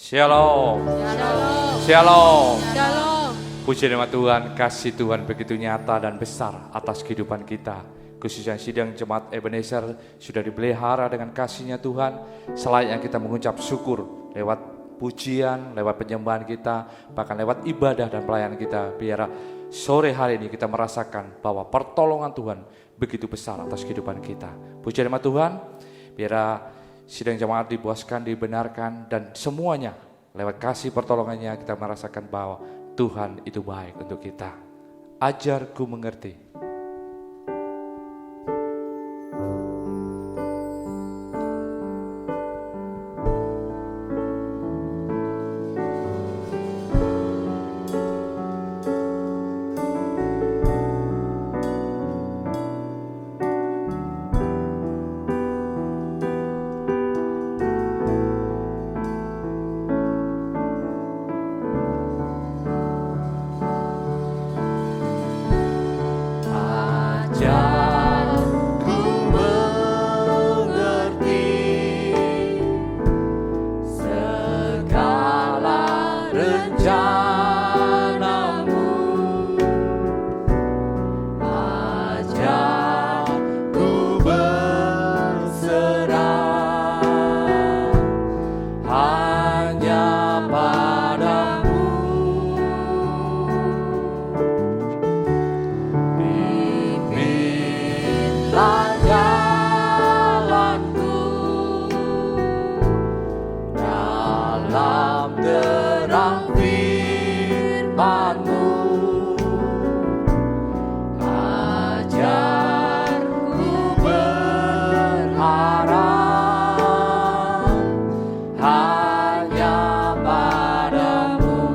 Shalom. Shalom. Shalom. Shalom. Puji nama Tuhan, kasih Tuhan begitu nyata dan besar atas kehidupan kita. Khususnya sidang jemaat Ebenezer sudah dipelihara dengan kasih-Nya Tuhan. Selayaknya kita mengucap syukur lewat pujian, lewat penyembahan kita, bahkan lewat ibadah dan pelayanan kita. Biar sore hari ini kita merasakan bahwa pertolongan Tuhan begitu besar atas kehidupan kita. Puji nama Tuhan, biar sidang jemaat dipuaskan, dibenarkan, dan semuanya lewat kasih pertolongannya kita merasakan bahwa Tuhan itu baik untuk kita. Ajarku mengerti.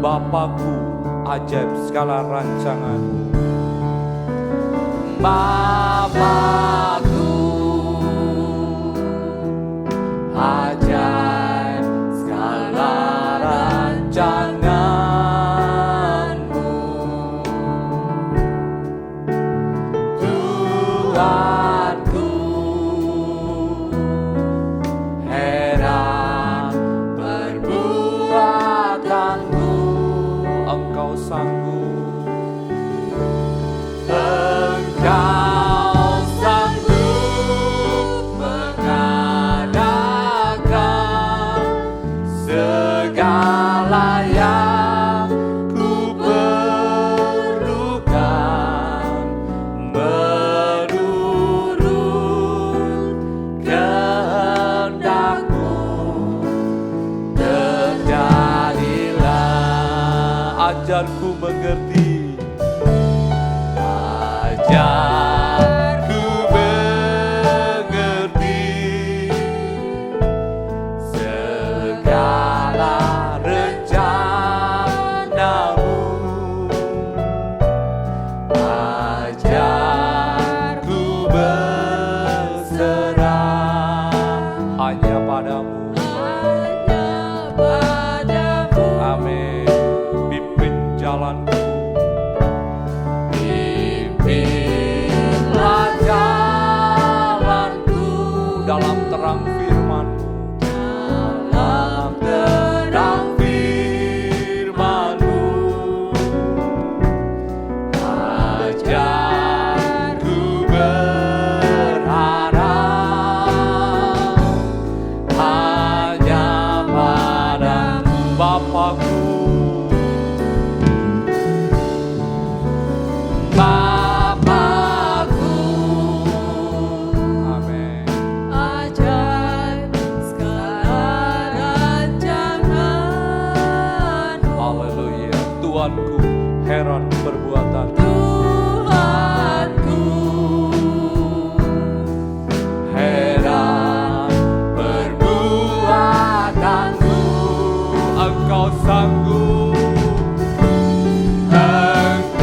Bapakku, ajaib segala rancangan. Bapakku, ajaib segala rancanganmu. Tuhanku, heran perbuatanmu. Engkau sanggup, Engkau sanggup mengadakan segala yang ku perlukan, menurut kehendak-Mu terjadilah. Ajarku mengerti, ajarku mengerti segala rencana-Mu. Ajarku berserah hanya padamu. Amin. Jalanku, pimpinlah jalanku dalam terang firman-Mu, dalam terang firman-Mu. Ajarku berharap hanya padamu. Bapakku, Bapakku, amin. Ajaib segala rancangan-Mu. Haleluya. Tuhanku, heran perbuatan. Tuhanku, Heran perbuatanmu. Engkau sanggup, menurut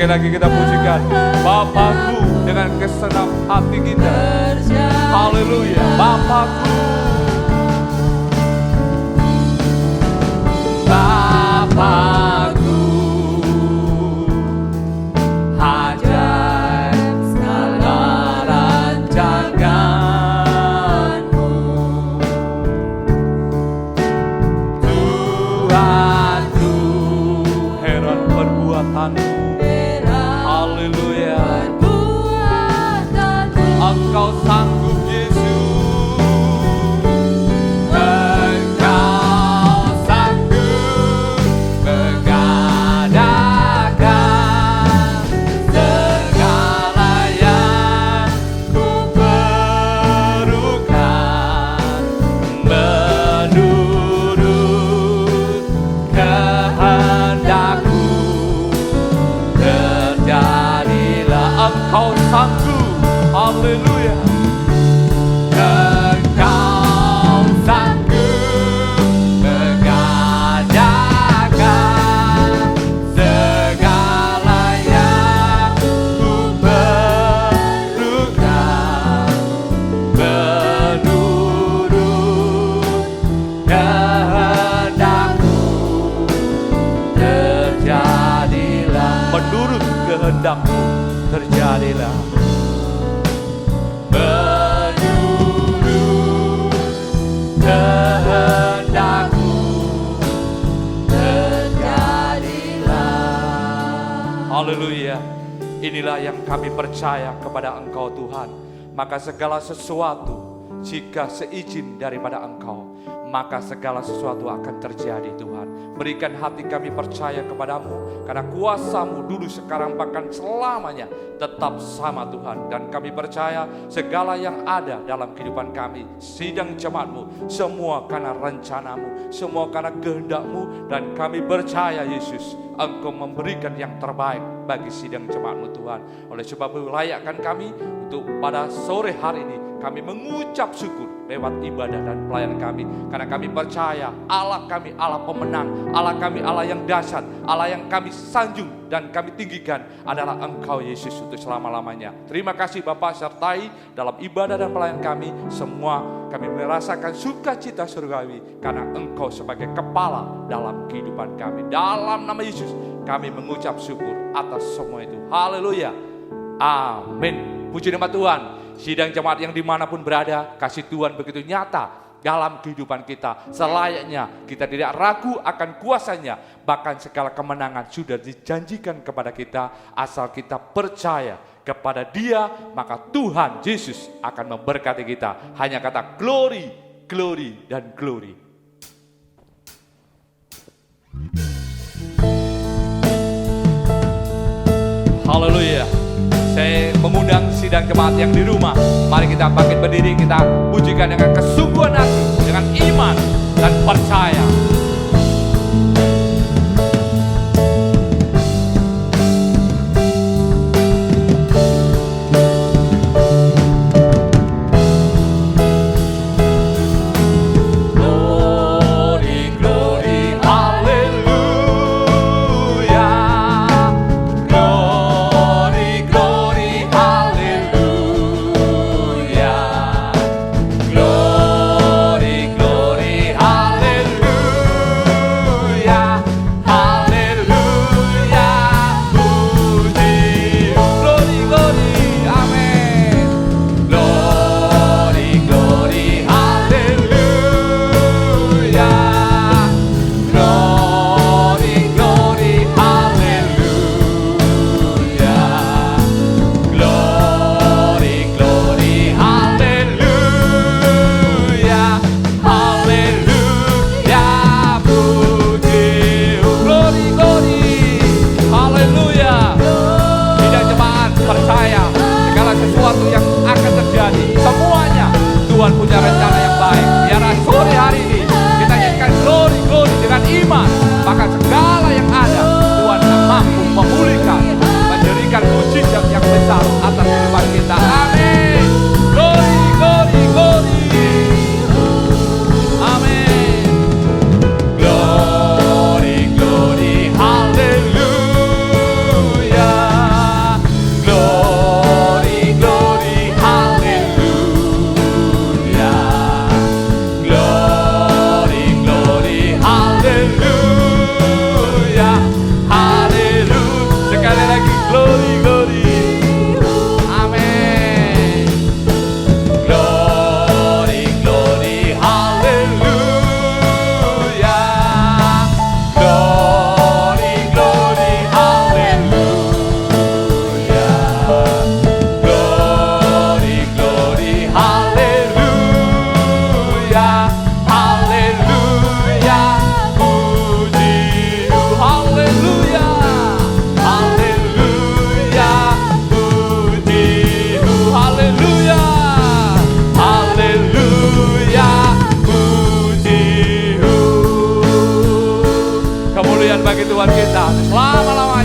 Sekali lagi kita pujikan Bapakku dengan kesenang hati kita. Haleluya, Bapakku. Bapakku, ajaib segala rancangan-Mu. Tuhanku, heran perbuatan-Mu. Haleluya, Engkau sanggup Yesus. Engkau sanggup mengadakan segala yang ku perlukan, menurut kehendak-Mu. Terjadilah, Engkau sanggup. Haleluya. Engkau sanggup mengadakan segala yang ku perlukan, menurut kehendak-Mu. Terjadilah, menurut kehendak-Mu. Terjadilah. Kehendak-Mu terjadilah. Haleluya. Inilah yang kami percaya kepada Engkau Tuhan. Maka segala sesuatu jika seizin daripada Engkau, maka segala sesuatu akan terjadi Tuhan. Berikan hati kami percaya kepadamu, karena kuasa-Mu dulu, sekarang, bahkan selamanya tetap sama Tuhan. Dan kami percaya segala yang ada dalam kehidupan kami, sidang jemaat-Mu, semua karena rencana-Mu, semua karena kehendak-Mu. Dan kami percaya Yesus, Engkau memberikan yang terbaik bagi sidang jemaat-Mu Tuhan. Oleh sebab itu layakkan kami untuk pada sore hari ini kami mengucap syukur lewat ibadah dan pelayanan kami. Karena kami percaya Allah kami Allah pemenang, Allah kami Allah yang dahsyat, Allah yang kami sanjung dan kami tinggikan adalah Engkau Yesus untuk selama-lamanya. Terima kasih Bapa, sertai dalam ibadah dan pelayanan kami. Semua kami merasakan sukacita surgawi karena Engkau sebagai kepala dalam kehidupan kami. Dalam nama Yesus kami mengucap syukur atas semua itu. Haleluya, amin. Puji nama Tuhan. Sidang jemaat yang dimanapun berada, kasih Tuhan begitu nyata dalam kehidupan kita. Selayaknya kita tidak ragu akan kuasanya. Bahkan segala kemenangan sudah dijanjikan kepada kita. Asal kita percaya kepada Dia, maka Tuhan Yesus akan memberkati kita. Hanya kata glory, glory, dan glory. Haleluya. Saya mengundang sidang jemaat yang di rumah. Mari kita bangkit berdiri, kita pujikan dengan kesungguhan hati, dengan iman dan percaya. Glory, glory, hallelujah.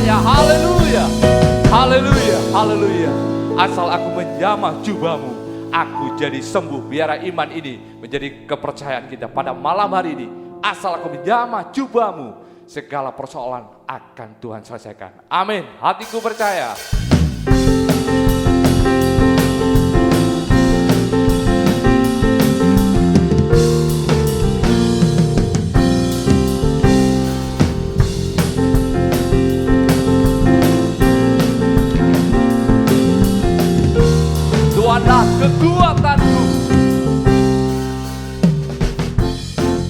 percaya. Haleluya, haleluya, haleluya. Asal aku menjamah jubahmu, aku jadi sembuh. Biar iman ini menjadi kepercayaan kita pada malam hari ini. Asal aku menjamah jubahmu, segala persoalan akan Tuhan selesaikan. Amin. Hatiku percaya. Tuhanlah kekuatanku,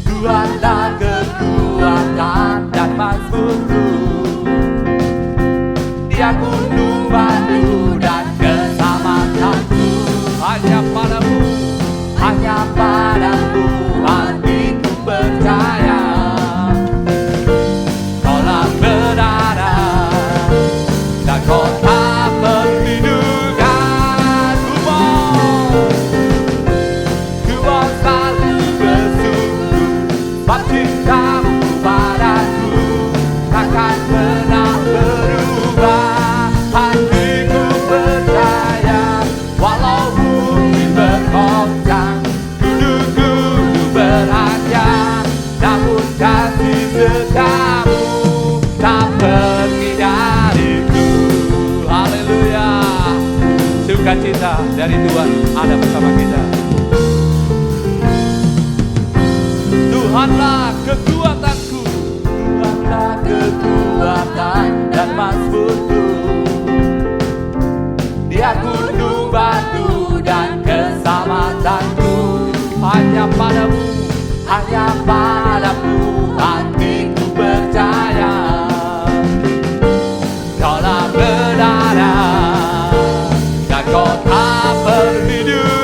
Tuhanlah kekuatan dan mazmurku. Dia gunung batu dan keselamatanku. Hanya padamu, hanya padamu hatiku percaya. Kaulah benar dan kau tak berlindung. Cintamu padaku takkan pernah berubah. Hatiku percaya, walau bumi bergoncang, gunung-gunung beraja, namun kasih setiamu tak pergi dariku. Haleluya. Sukacita dari Tuhan ada bersama kita. Tuhanlah kekuatanku, Tuhanlah kekuatan dan mazmurku. Dia gunung batu dan keselamatanku. Hanya padamu, hanya padamu hatiku percaya. Kaulah benar dan kau tak berlindung.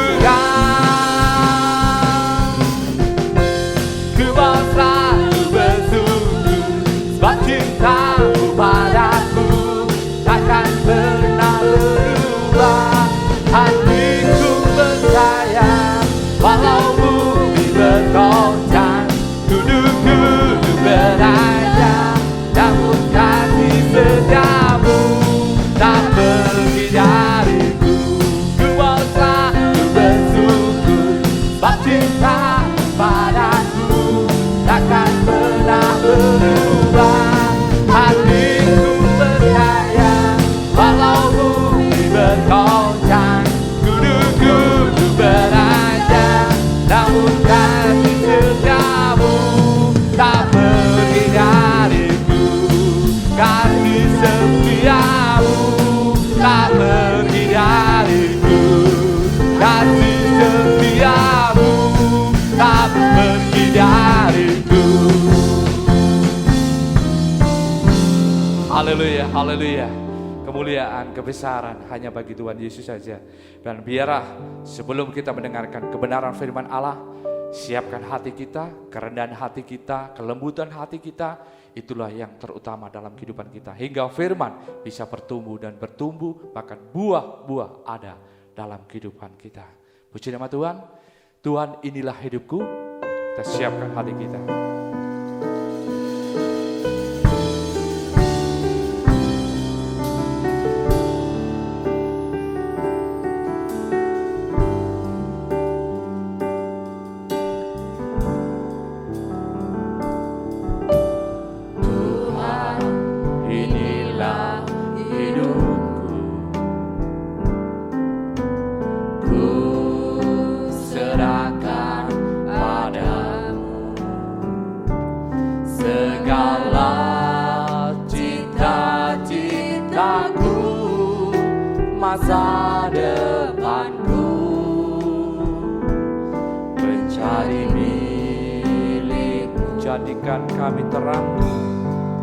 Cintamu padaku takkan pernah berubah. Hatiku percaya, walau bumi bergoncang, gunung-gunung beraja, namun kasih setiamu tak pergi dariku. Ku mau selalu bersyukur, sebab cintamu padaku takkan pernah berubah. Hatiku percaya, walau bumi bergoncang, gunung-gunung beraja, namun kasih setiamu tak pergi dariku. Kasih setiamu tak pergi dariku. Kasih setiamu tak pergi dariku. Haleluya, haleluya. Kemuliaan, kebesaran hanya bagi Tuhan Yesus saja. Dan biarlah sebelum kita mendengarkan kebenaran firman Allah, siapkan hati kita, kerendahan hati kita, kelembutan hati kita. Itulah yang terutama dalam kehidupan kita. Hingga firman bisa bertumbuh dan bertumbuh, bahkan buah-buah ada dalam kehidupan kita. Puji nama Tuhan. Tuhan, inilah hidupku. Kita siapkan hati kita. Masa depanku menjadi milikmu. Jadikan kami terang,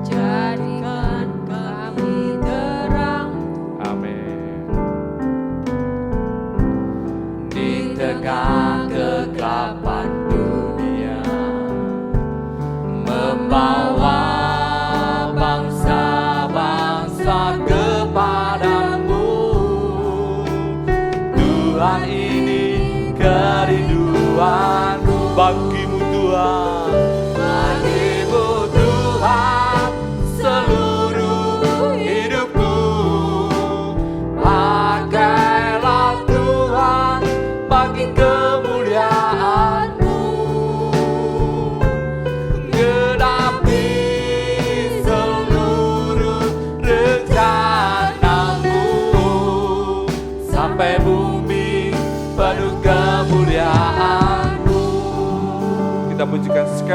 jadikan kami terang. Amin. Di tengah kegelapan dunia, membawa bangsa-bangsa kepadamu. Tuhan, ini kerinduanku bagimu Tuhan, bagimu Tuhan, seluruh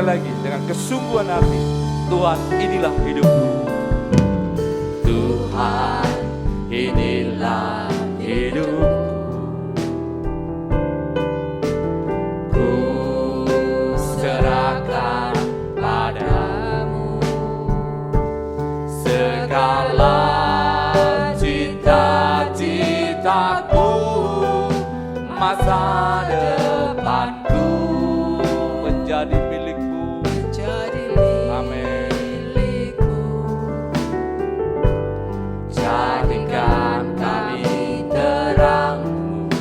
sekali lagi dengan kesungguhan hati, Tuhan inilah hidupku. Tuhan inilah hidupku, ku serahkan padamu segala cita-citaku, Masa depanku menjadi milikmu. Amin. Jadikan kami terang-Mu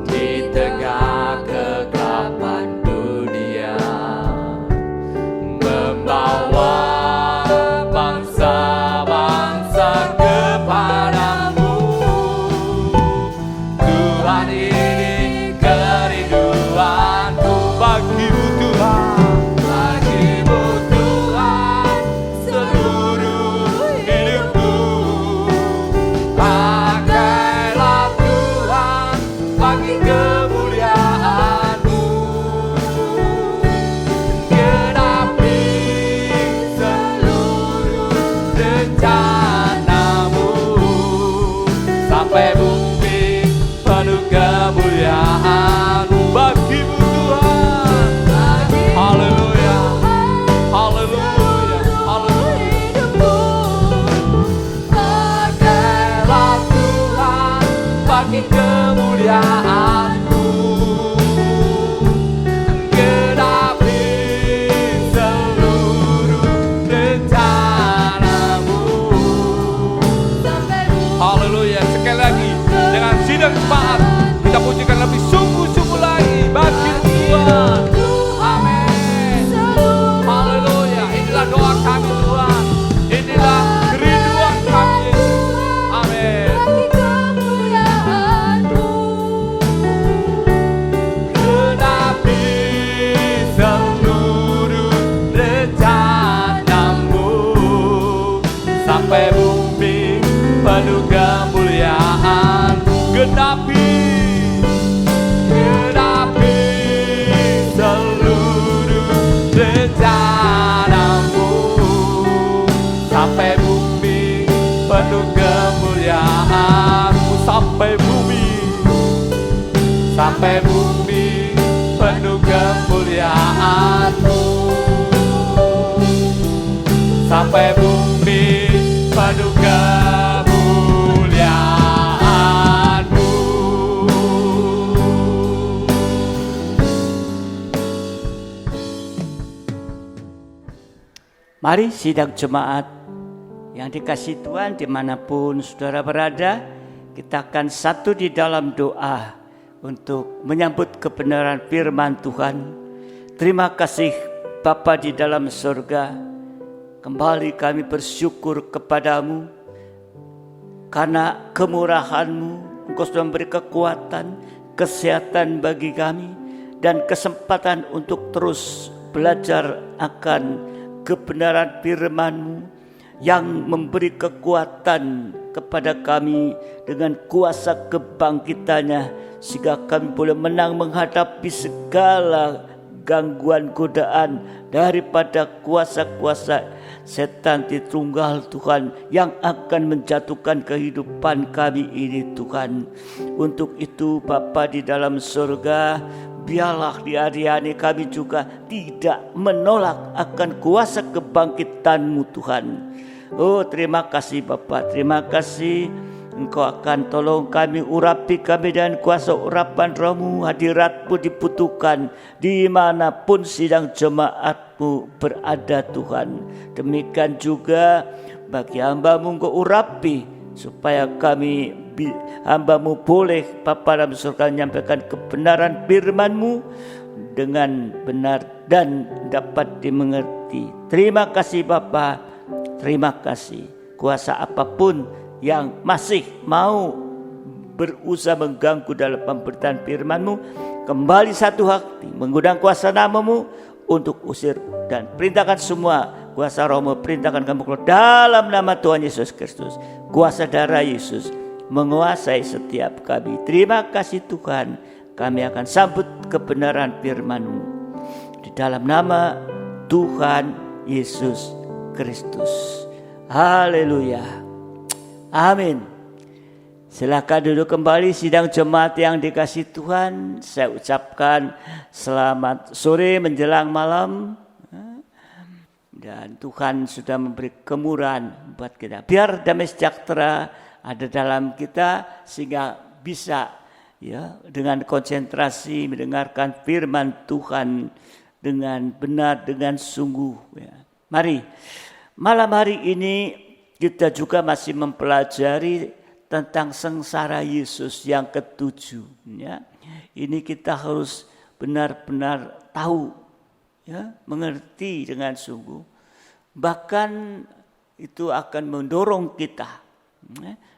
di tengah kegelapan dunia, membawa bangsa-bangsa kepadamu. Tuhan ini kerinduanku, Bagimu Tuhan, bagimu Tuhan seluruh hidupku. Pakailah Tuhan bagi kemuliaan-Mu, genapi seluruh rencana-Mu, sampai bumi penuh kemuliaan-Mu. Bagimu Tuhan, haleluya, haleluya, haleluya. Pakailah Tuhan bagi kemuliaan-Mu, genapi seluruh rencana-Mu, Haleluya. Sekali lagi dengan sidang jemaat kita pujikan lebih sungguh-sungguh lagi bagi Tuhan. Amin. Haleluya. Inilah doa kami Tuhan. Inilah kerinduan kami. Amin. Genapi seluruh rencana-Mu, Sampai bumi penuh kemuliaan. Genapi seluruh rencana-Mu, sampai bumi penuh kemuliaan-Mu. Sampai bumi penuh kemuliaan-Mu. Sampai bumi penuh kemuliaan-Mu. Mari sidang jemaat yang dikasihi Tuhan dimanapun saudara berada, kita akan satu di dalam doa untuk menyambut kebenaran firman Tuhan. Terima kasih Bapa di dalam surga, kembali kami bersyukur kepadamu karena kemurahan-Mu. Engkau sudah memberi kekuatan, kesehatan bagi kami dan kesempatan untuk terus belajar akan kebenaran firman-Mu yang memberi kekuatan kepada kami dengan kuasa kebangkitannya, sehingga kami boleh menang menghadapi segala gangguan godaan daripada kuasa-kuasa setan Tritunggal Tuhan yang akan menjatuhkan kehidupan kami ini Tuhan. Untuk itu Bapa di dalam surga, biarlah di hari-hari kami juga tidak menolak akan kuasa kebangkitan-Mu Tuhan. Oh, terima kasih Bapa, terima kasih Engkau akan tolong kami, urapi kami dengan kuasa urapan Roh-Mu. Hadirat-Mu dibutuhkan dimanapun sidang jemaat-Mu berada Tuhan. Demikian juga bagi hamba-Mu Engkau urapi supaya kami hamba-Mu boleh Bapa dalam surga menyampaikan kebenaran firman-Mu dengan benar dan dapat dimengerti. Terima kasih Bapa, terima kasih. Kuasa apapun yang masih mau berusaha mengganggu dalam pemberitaan firman-Mu, kembali satu hati menggunakan kuasa nama-Mu untuk usir dan perintahkan semua kuasa Roh-Mu, perintahkan kami keluar dalam nama Tuhan Yesus Kristus. Kuasa darah Yesus menguasai setiap kami. Terima kasih Tuhan, kami akan sambut kebenaran firman-Mu. Di dalam nama Tuhan Yesus Kristus. Haleluya. Amin. Silakan duduk kembali sidang jemaat yang dikasihi Tuhan. Saya ucapkan selamat sore menjelang malam. Dan Tuhan sudah memberi kemurahan buat kita. Biar damai sejahtera ada dalam kita sehingga bisa ya dengan konsentrasi mendengarkan firman Tuhan dengan benar, dengan sungguh. Ya. Mari, malam hari ini kita juga masih mempelajari tentang sengsara Yesus yang ketujuh. Ya. Ini kita harus benar-benar tahu, ya, mengerti dengan sungguh. Bahkan itu akan mendorong kita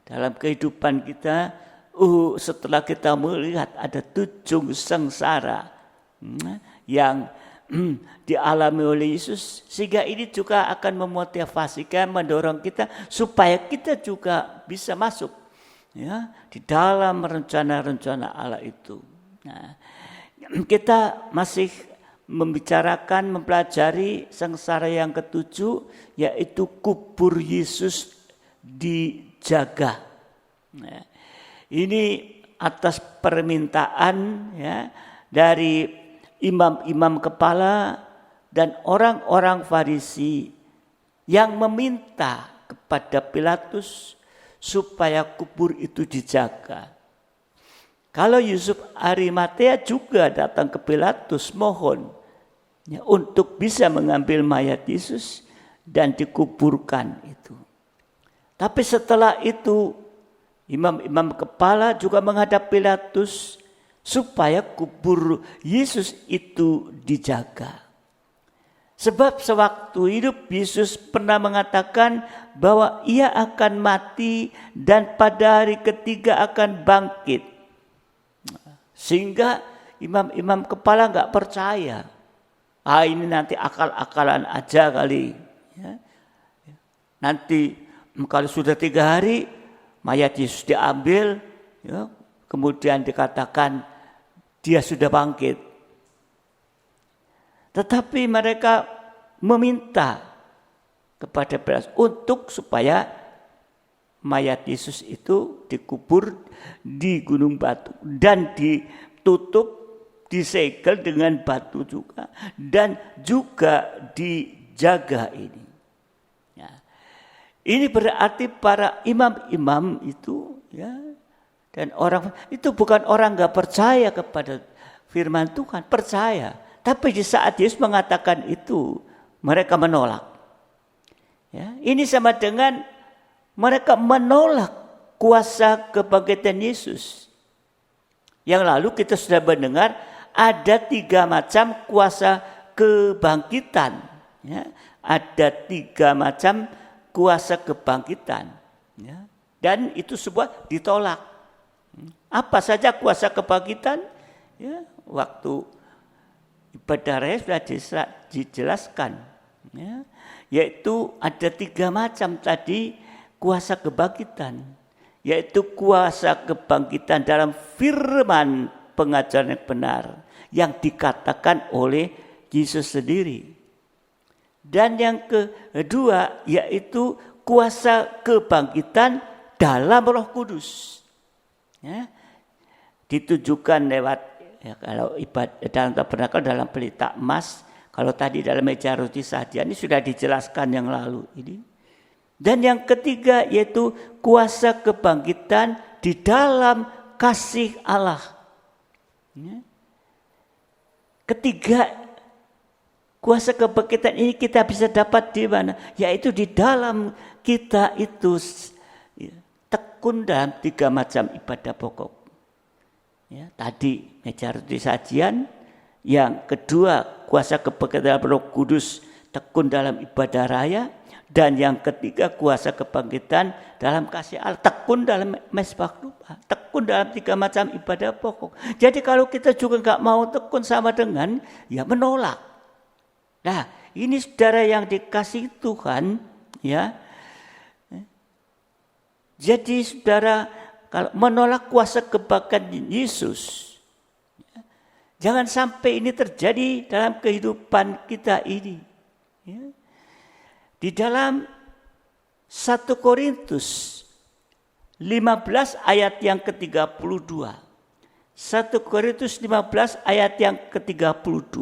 dalam kehidupan kita. Setelah kita melihat ada 7 sengsara yang dialami oleh Yesus, sehingga ini juga akan memotivasikan, mendorong kita supaya kita juga bisa masuk ya di dalam rencana-rencana Allah itu. Nah, kita masih membicarakan, mempelajari sengsara yang ketujuh, yaitu kubur Yesus dijaga. Nah, ini atas permintaan ya dari imam-imam kepala dan orang-orang Farisi yang meminta kepada Pilatus supaya kubur itu dijaga. Kalau Yusuf Arimatea juga datang ke Pilatus mohon ya, untuk bisa mengambil mayat Yesus dan dikuburkan itu. Tapi setelah itu imam-imam kepala juga menghadap Pilatus supaya kubur Yesus itu dijaga. Sebab sewaktu hidup Yesus pernah mengatakan bahwa ia akan mati dan pada hari ketiga akan bangkit. Sehingga imam-imam kepala enggak percaya. Ini nanti akal-akalan aja kali. Ya. Nanti kalau sudah 3 hari mayat Yesus diambil, ya, kemudian dikatakan dia sudah bangkit. Tetapi mereka meminta kepada Pilatus untuk supaya mayat Yesus itu dikubur di gunung batu dan ditutup, disegel dengan batu juga dan juga dijaga ini. Ini berarti para imam-imam itu ya dan orang itu bukan orang enggak percaya kepada firman Tuhan, percaya. Tapi di saat Yesus mengatakan itu, mereka menolak. Ya, ini sama dengan mereka menolak kuasa kebangkitan Yesus. Yang lalu kita sudah mendengar ada 3 macam kuasa kebangkitan. Ya, ada 3 macam kuasa kebangkitan, ya. Dan itu semua ditolak. Apa saja kuasa kebangkitan? Ya, waktu ibadah raya sudah dijelaskan, ya. Yaitu ada 3 macam tadi kuasa kebangkitan, yaitu kuasa kebangkitan dalam firman pengajaran yang benar yang dikatakan oleh Yesus sendiri. Dan yang kedua yaitu kuasa kebangkitan dalam Roh Kudus. Ya. Ditujukan lewat ya, kalau ibadah dalam tabernakel dalam pelita emas, kalau tadi dalam meja roti sajian ini sudah dijelaskan yang lalu ini. Dan yang ketiga yaitu kuasa kebangkitan di dalam kasih Allah. Ya. Ketiga kuasa kebangkitan ini kita bisa dapat di mana? Yaitu di dalam kita itu tekun dalam 3 macam ibadah pokok. Ya, tadi meja roti sajian, yang kedua kuasa kebangkitan Roh Kudus tekun dalam ibadah raya, dan yang ketiga kuasa kebangkitan dalam kasih Allah, tekun dalam mezbah rupa, tekun dalam 3 macam ibadah pokok. Jadi kalau kita juga enggak mau tekun sama dengan ya menolak. Nah, ini saudara yang dikasihi Tuhan, ya. Jadi saudara kalau menolak kuasa kebangkitan Yesus, Jangan sampai ini terjadi dalam kehidupan kita ini. Ya. Di dalam 1 Korintus 15 ayat yang ke-32. 1 Korintus 15 ayat yang ke-32.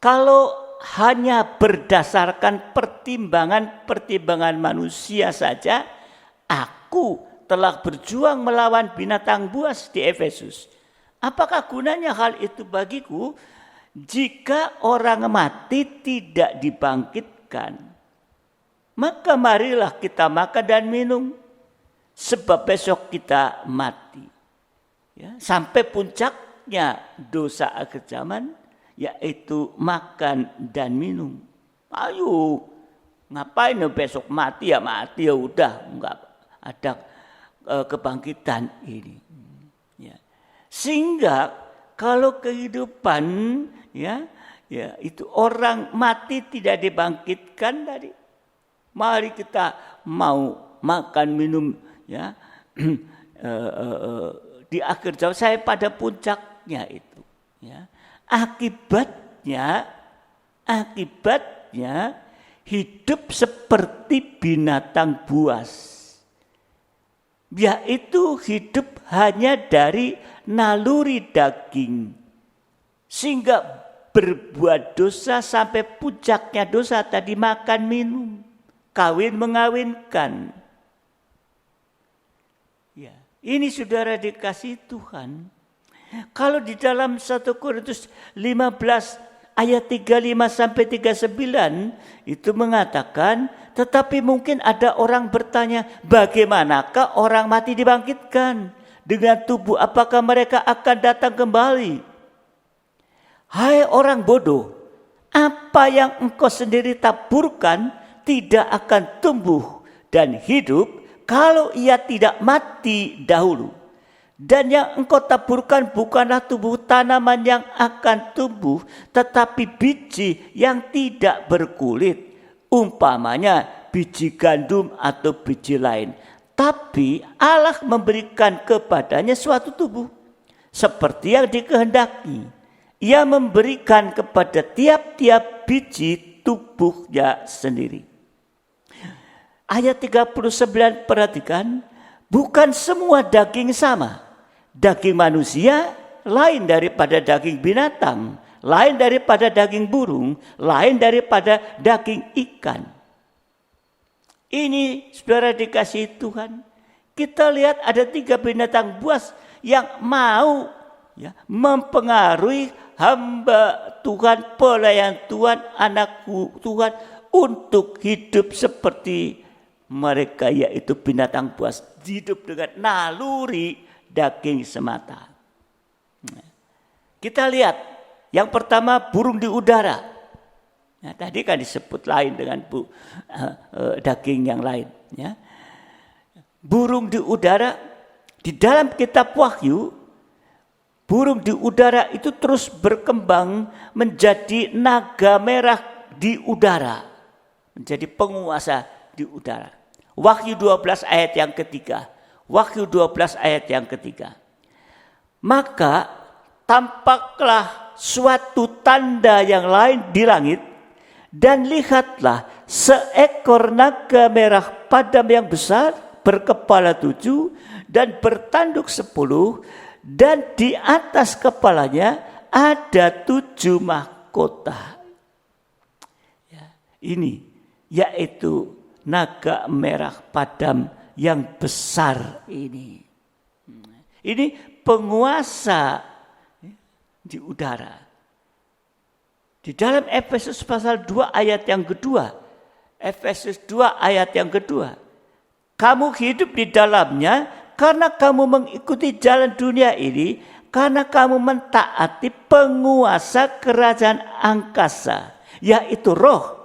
Kalau hanya berdasarkan pertimbangan manusia saja, aku telah berjuang melawan binatang buas di Efesus. Apakah gunanya hal itu bagiku jika orang mati tidak dibangkitkan? Maka marilah kita makan dan minum, sebab besok kita mati. Ya, sampai puncaknya dosa akhir zaman, yaitu makan dan minum. Ayo, ngapain besok mati ya udah, enggak ada kebangkitan ini. Ya. Sehingga kalau kehidupan ya itu orang mati tidak dibangkitkan tadi, mari kita mau makan minum ya di akhir zaman saya pada puncaknya itu ya. Akibatnya hidup seperti binatang buas. Yaitu hidup hanya dari naluri daging. Sehingga berbuat dosa sampai puncaknya dosa tadi, makan minum, kawin mengawinkan. Ya, ini saudara dikasihi Tuhan. Kalau di dalam 1 Korintus 15 ayat 35 sampai 39 itu mengatakan, tetapi mungkin ada orang bertanya, bagaimanakah orang mati dibangkitkan? Dengan tubuh apakah mereka akan datang kembali? Hai orang bodoh, apa yang engkau sendiri taburkan tidak akan tumbuh dan hidup kalau ia tidak mati dahulu. Dan yang engkau taburkan bukanlah tubuh tanaman yang akan tumbuh, tetapi biji yang tidak berkulit. Umpamanya biji gandum atau biji lain. Tapi Allah memberikan kepadanya suatu tubuh seperti yang dikehendaki. Ia memberikan kepada tiap-tiap biji tubuhnya sendiri. Ayat 39 perhatikan, bukan semua daging sama. Daging manusia lain daripada daging binatang, lain daripada daging burung, lain daripada daging ikan. Ini saudara dikasihi Tuhan. Kita lihat ada 3 binatang buas yang mau mempengaruhi hamba Tuhan, pelayan Tuhan, anak Tuhan untuk hidup seperti mereka, yaitu binatang buas. Hidup dengan naluri daging semata. Kita lihat yang pertama, burung di udara. Nah, tadi kan disebut lain dengan daging yang lain. Ya. Burung di udara, di dalam kitab Wahyu, burung di udara itu terus berkembang menjadi naga merah di udara. Menjadi penguasa di udara. Wahyu 12 ayat yang ketiga. Wahyu 12 ayat yang ketiga. Maka tampaklah suatu tanda yang lain di langit, dan lihatlah seekor naga merah padam yang besar, berkepala 7 dan bertanduk 10, dan di atas kepalanya ada 7 mahkota. Ya, ini yaitu naga merah padam yang besar ini. Ini penguasa di udara. Di dalam Efesus pasal 2 ayat yang kedua. Efesus 2 ayat yang kedua. Kamu hidup di dalamnya karena kamu mengikuti jalan dunia ini, karena kamu mentaati penguasa kerajaan angkasa, yaitu roh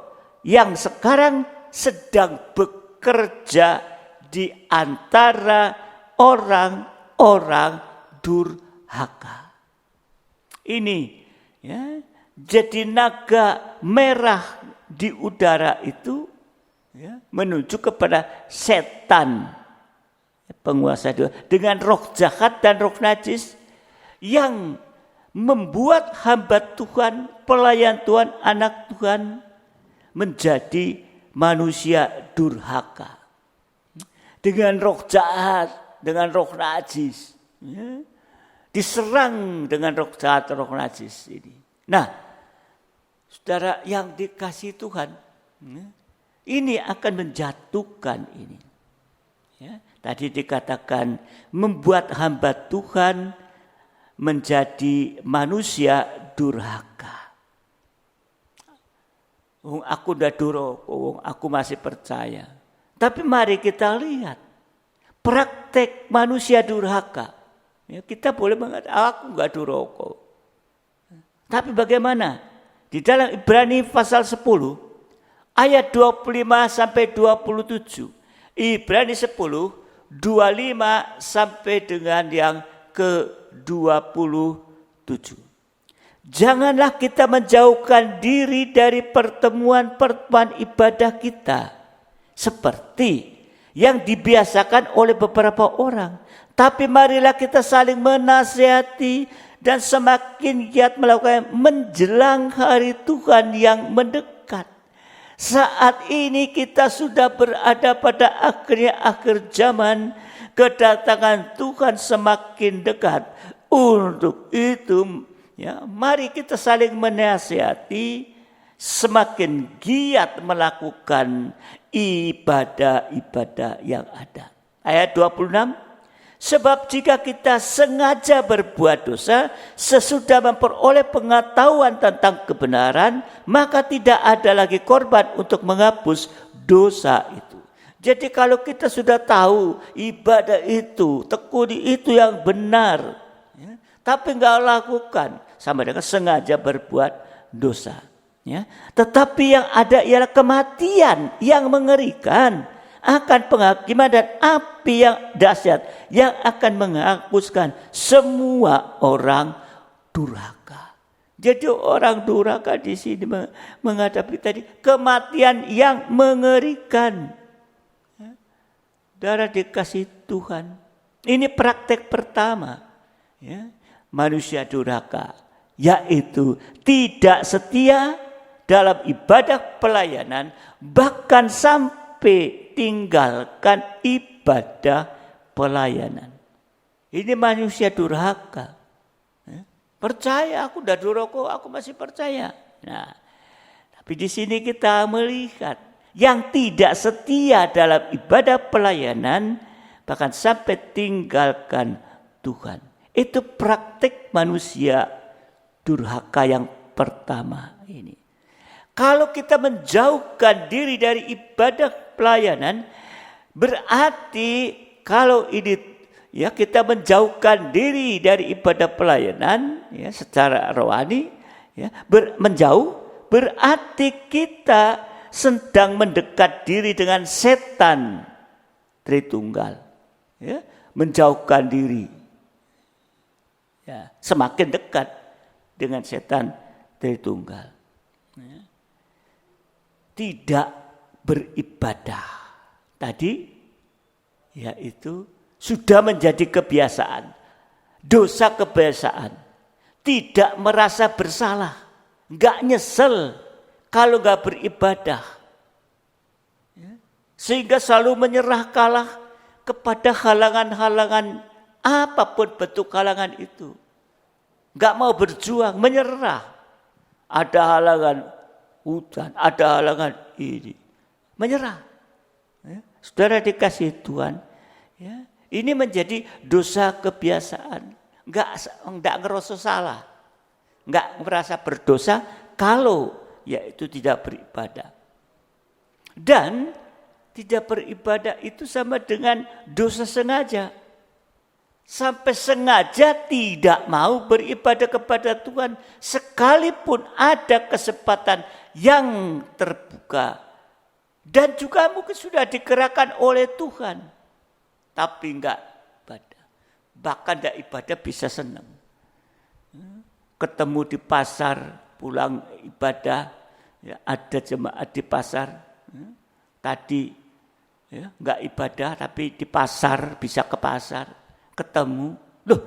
yang sekarang sedang bekerja di antara orang-orang durhaka. Ini ya, jadi naga merah di udara itu ya, menuju kepada setan. penguasa dosa, dengan roh jahat dan roh najis yang membuat hamba Tuhan, pelayan Tuhan, anak Tuhan menjadi manusia durhaka. Dengan roh jahat, dengan roh najis. Ya. Diserang dengan roh jahat, roh najis ini. Nah, saudara yang dikasihi Tuhan, ini akan menjatuhkan ini. Ya, tadi dikatakan membuat hamba Tuhan menjadi manusia durhaka. Aku udah durhaka, aku masih percaya. Tapi mari kita lihat praktek manusia durhaka. Ya, kita boleh mengatakan aku enggak durhaka. Tapi bagaimana? Di dalam Ibrani pasal 10 ayat 25 sampai 27. Ibrani 10 25 sampai dengan yang ke-27. Janganlah kita menjauhkan diri dari pertemuan-pertemuan ibadah kita seperti yang dibiasakan oleh beberapa orang, tapi marilah kita saling menasihati dan semakin giat melakukan menjelang hari Tuhan yang mendekat. Saat ini kita sudah berada pada akhir zaman, kedatangan Tuhan semakin dekat. Untuk itu, ya, mari kita saling menasihati, semakin giat melakukan ibadah-ibadah yang ada. Ayat 26, sebab jika kita sengaja berbuat dosa sesudah memperoleh pengetahuan tentang kebenaran, maka tidak ada lagi korban untuk menghapus dosa itu. Jadi kalau kita sudah tahu ibadah itu, tekuni itu yang benar, ya, tapi enggak lakukan, sama dengan sengaja berbuat dosa. Ya. Tetapi yang ada ialah kematian yang mengerikan, akan penghakiman dan api yang dahsyat yang akan menghapuskan semua orang durhaka. Jadi orang durhaka di sini menghadapi tadi kematian yang mengerikan. Darah dikasih Tuhan. Ini praktek pertama, ya, manusia durhaka, yaitu tidak setia dalam ibadah pelayanan, bahkan sampai tinggalkan ibadah pelayanan. Ini manusia durhaka. Percaya aku udah durhaka, aku masih percaya. Nah, tapi di sini kita melihat yang tidak setia dalam ibadah pelayanan, bahkan sampai tinggalkan Tuhan. Itu praktik manusia durhaka yang pertama ini. Kalau kita menjauhkan diri dari ibadah pelayanan, berarti kalau ini, ya, kita menjauhkan diri dari ibadah pelayanan, ya, secara rohani, ya, menjauh, berarti kita sedang mendekat diri dengan setan Tritunggal, ya, menjauhkan diri, ya, semakin dekat dengan setan Tritunggal. Ya. Tidak beribadah tadi, yaitu sudah menjadi kebiasaan, dosa kebiasaan, tidak merasa bersalah, nggak nyesel kalau nggak beribadah, sehingga selalu menyerah kalah kepada halangan-halangan, apapun bentuk halangan itu, nggak mau berjuang, menyerah. Ada halangan hutan, ada halangan ini, menyerah. Ya, saudara dikasih Tuhan, ya, ini menjadi dosa kebiasaan. Enggak ngerasa salah, enggak merasa berdosa kalau yaitu tidak beribadah. Dan tidak beribadah itu sama dengan dosa sengaja. Sampai sengaja tidak mau beribadah kepada Tuhan, sekalipun ada kesempatan yang terbuka dan juga mungkin sudah digerakkan oleh Tuhan, tapi enggak ibadah. Bahkan enggak ibadah bisa senang. Ketemu di pasar, pulang ibadah, ya, ada jemaat di pasar, tadi ya, nggak ibadah tapi di pasar, bisa ke pasar, ketemu, loh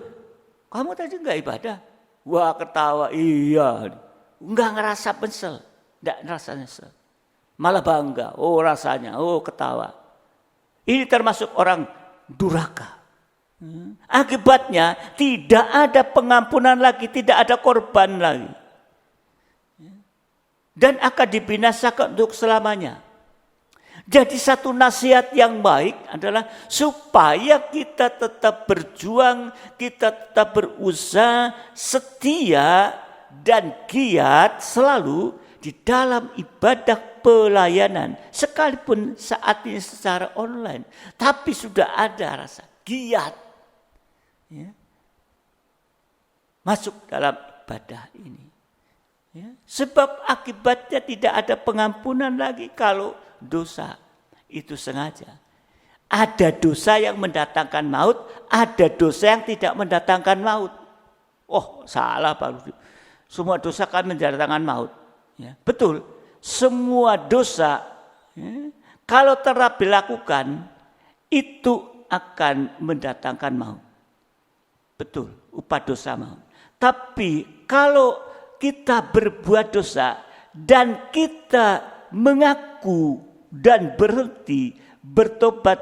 kamu tadi nggak ibadah? Wah ketawa, iya, nggak ngerasa nyesel, nggak ngerasa nyesel, malah bangga, oh rasanya, oh ketawa. Ini termasuk orang durhaka. Akibatnya tidak ada pengampunan lagi, tidak ada korban lagi. Dan akan dibinasakan untuk selamanya. Jadi satu nasihat yang baik adalah supaya kita tetap berjuang, kita tetap berusaha, setia dan giat selalu di dalam ibadah pelayanan. Sekalipun saat ini secara online, tapi sudah ada rasa giat. Ya. Masuk dalam ibadah ini. Ya. Sebab akibatnya tidak ada pengampunan lagi kalau dosa itu sengaja. Ada dosa yang mendatangkan maut, ada dosa yang tidak mendatangkan maut. Oh salah Pak. Semua dosa kan mendatangkan maut. Ya. Betul, semua dosa ya, kalau terap dilakukan itu akan mendatangkan maut. Betul, upah dosa maut. Tapi kalau kita berbuat dosa dan kita mengaku dan berhenti bertobat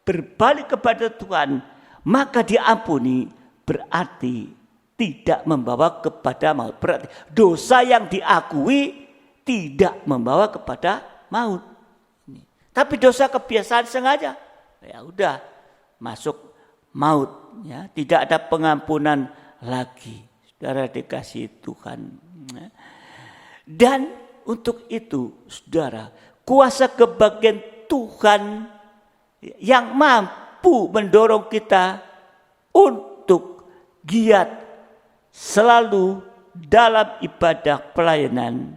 berbalik kepada Tuhan, maka diampuni, berarti tidak membawa kepada maut. Berarti dosa yang diakui tidak membawa kepada maut. Tapi dosa kebiasaan sengaja, ya udah masuk maut. Ya, tidak ada pengampunan lagi. Saudara dikasih Tuhan. Dan untuk itu, saudara, kuasa kebaktian Tuhan yang mampu mendorong kita untuk giat selalu dalam ibadah pelayanan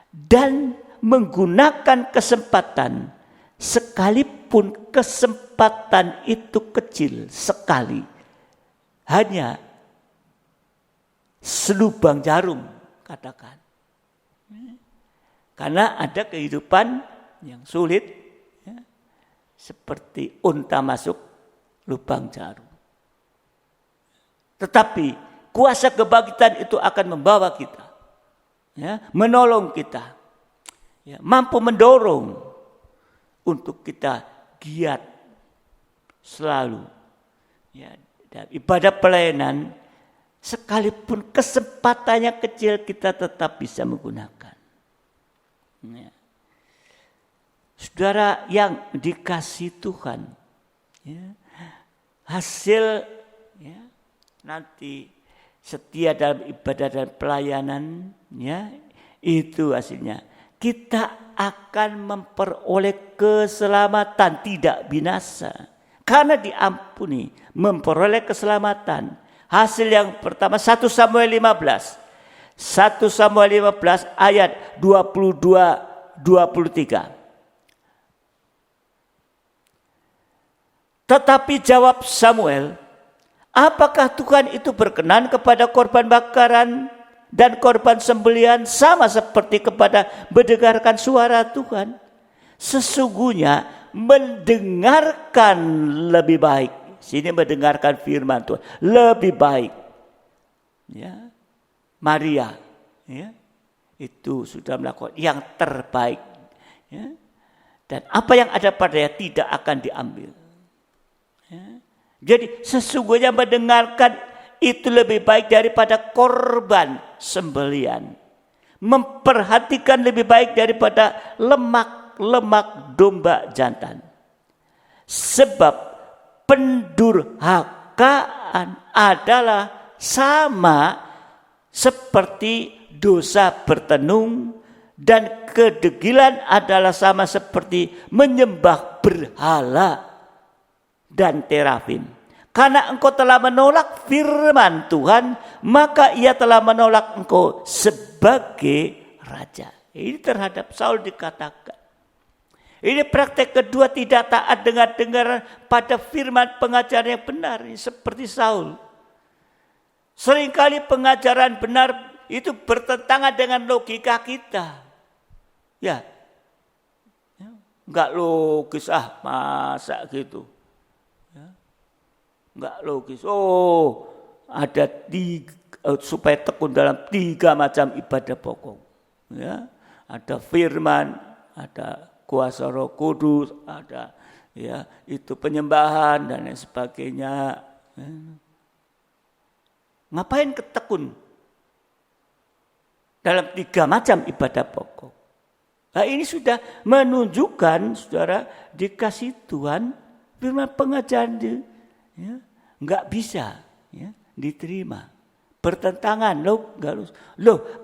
dan menggunakan kesempatan, sekalipun kesempatan itu kecil sekali, hanya selubang jarum, katakan. Karena ada kehidupan yang sulit, ya, seperti unta masuk lubang jarum. Tetapi kuasa kebangkitan itu akan membawa kita, ya, menolong kita, ya, mampu mendorong untuk kita giat selalu, ya, dan ibadah pelayanan, sekalipun kesempatannya kecil kita tetap bisa menggunakan. Ya. Saudara yang dikasih Tuhan, ya, hasil ya, nanti setia dalam ibadah dan pelayanan, ya, itu hasilnya kita akan memperoleh keselamatan, tidak binasa. Karena diampuni, memperoleh keselamatan. Hasil yang pertama 1 Samuel 15. 1 Samuel 15 ayat 22-23. Tetapi jawab Samuel, apakah Tuhan itu berkenan kepada korban bakaran dan korban sembelihan sama seperti kepada mendengarkan suara Tuhan? Sesungguhnya mendengarkan lebih baik. Sini mendengarkan firman Tuhan lebih baik. Ya, Maria, ya, itu sudah melakukan yang terbaik. Ya. Dan apa yang ada padanya tidak akan diambil. Ya. Jadi sesungguhnya mendengarkan itu lebih baik daripada korban sembelian. Memperhatikan lebih baik daripada lemak domba jantan. Sebab pendurhakaan adalah sama seperti dosa bertenung dan kedegilan adalah sama seperti menyembah berhala dan terafim. Karena engkau telah menolak firman Tuhan, maka ia telah menolak engkau sebagai raja. Ini terhadap Saul dikatakan. Ini praktek kedua, tidak taat dengar pada firman pengajaran yang benar. Seperti Saul. Seringkali pengajaran benar itu bertentangan dengan logika kita. Ya. Enggak logis, masa gitu. Ya. Enggak logis. Ada supaya tekun dalam 3 macam ibadah pokok. Ya. Ada firman, ada kuasa Roh Kudus, ada ya itu penyembahan dan lain sebagainya. Ya. Ngapain ketekun dalam 3 macam ibadah pokok? Nah, ini sudah menunjukkan saudara dikasih Tuhan firman pengajaran ya, nggak bisa ya, diterima. Bertentangan loh,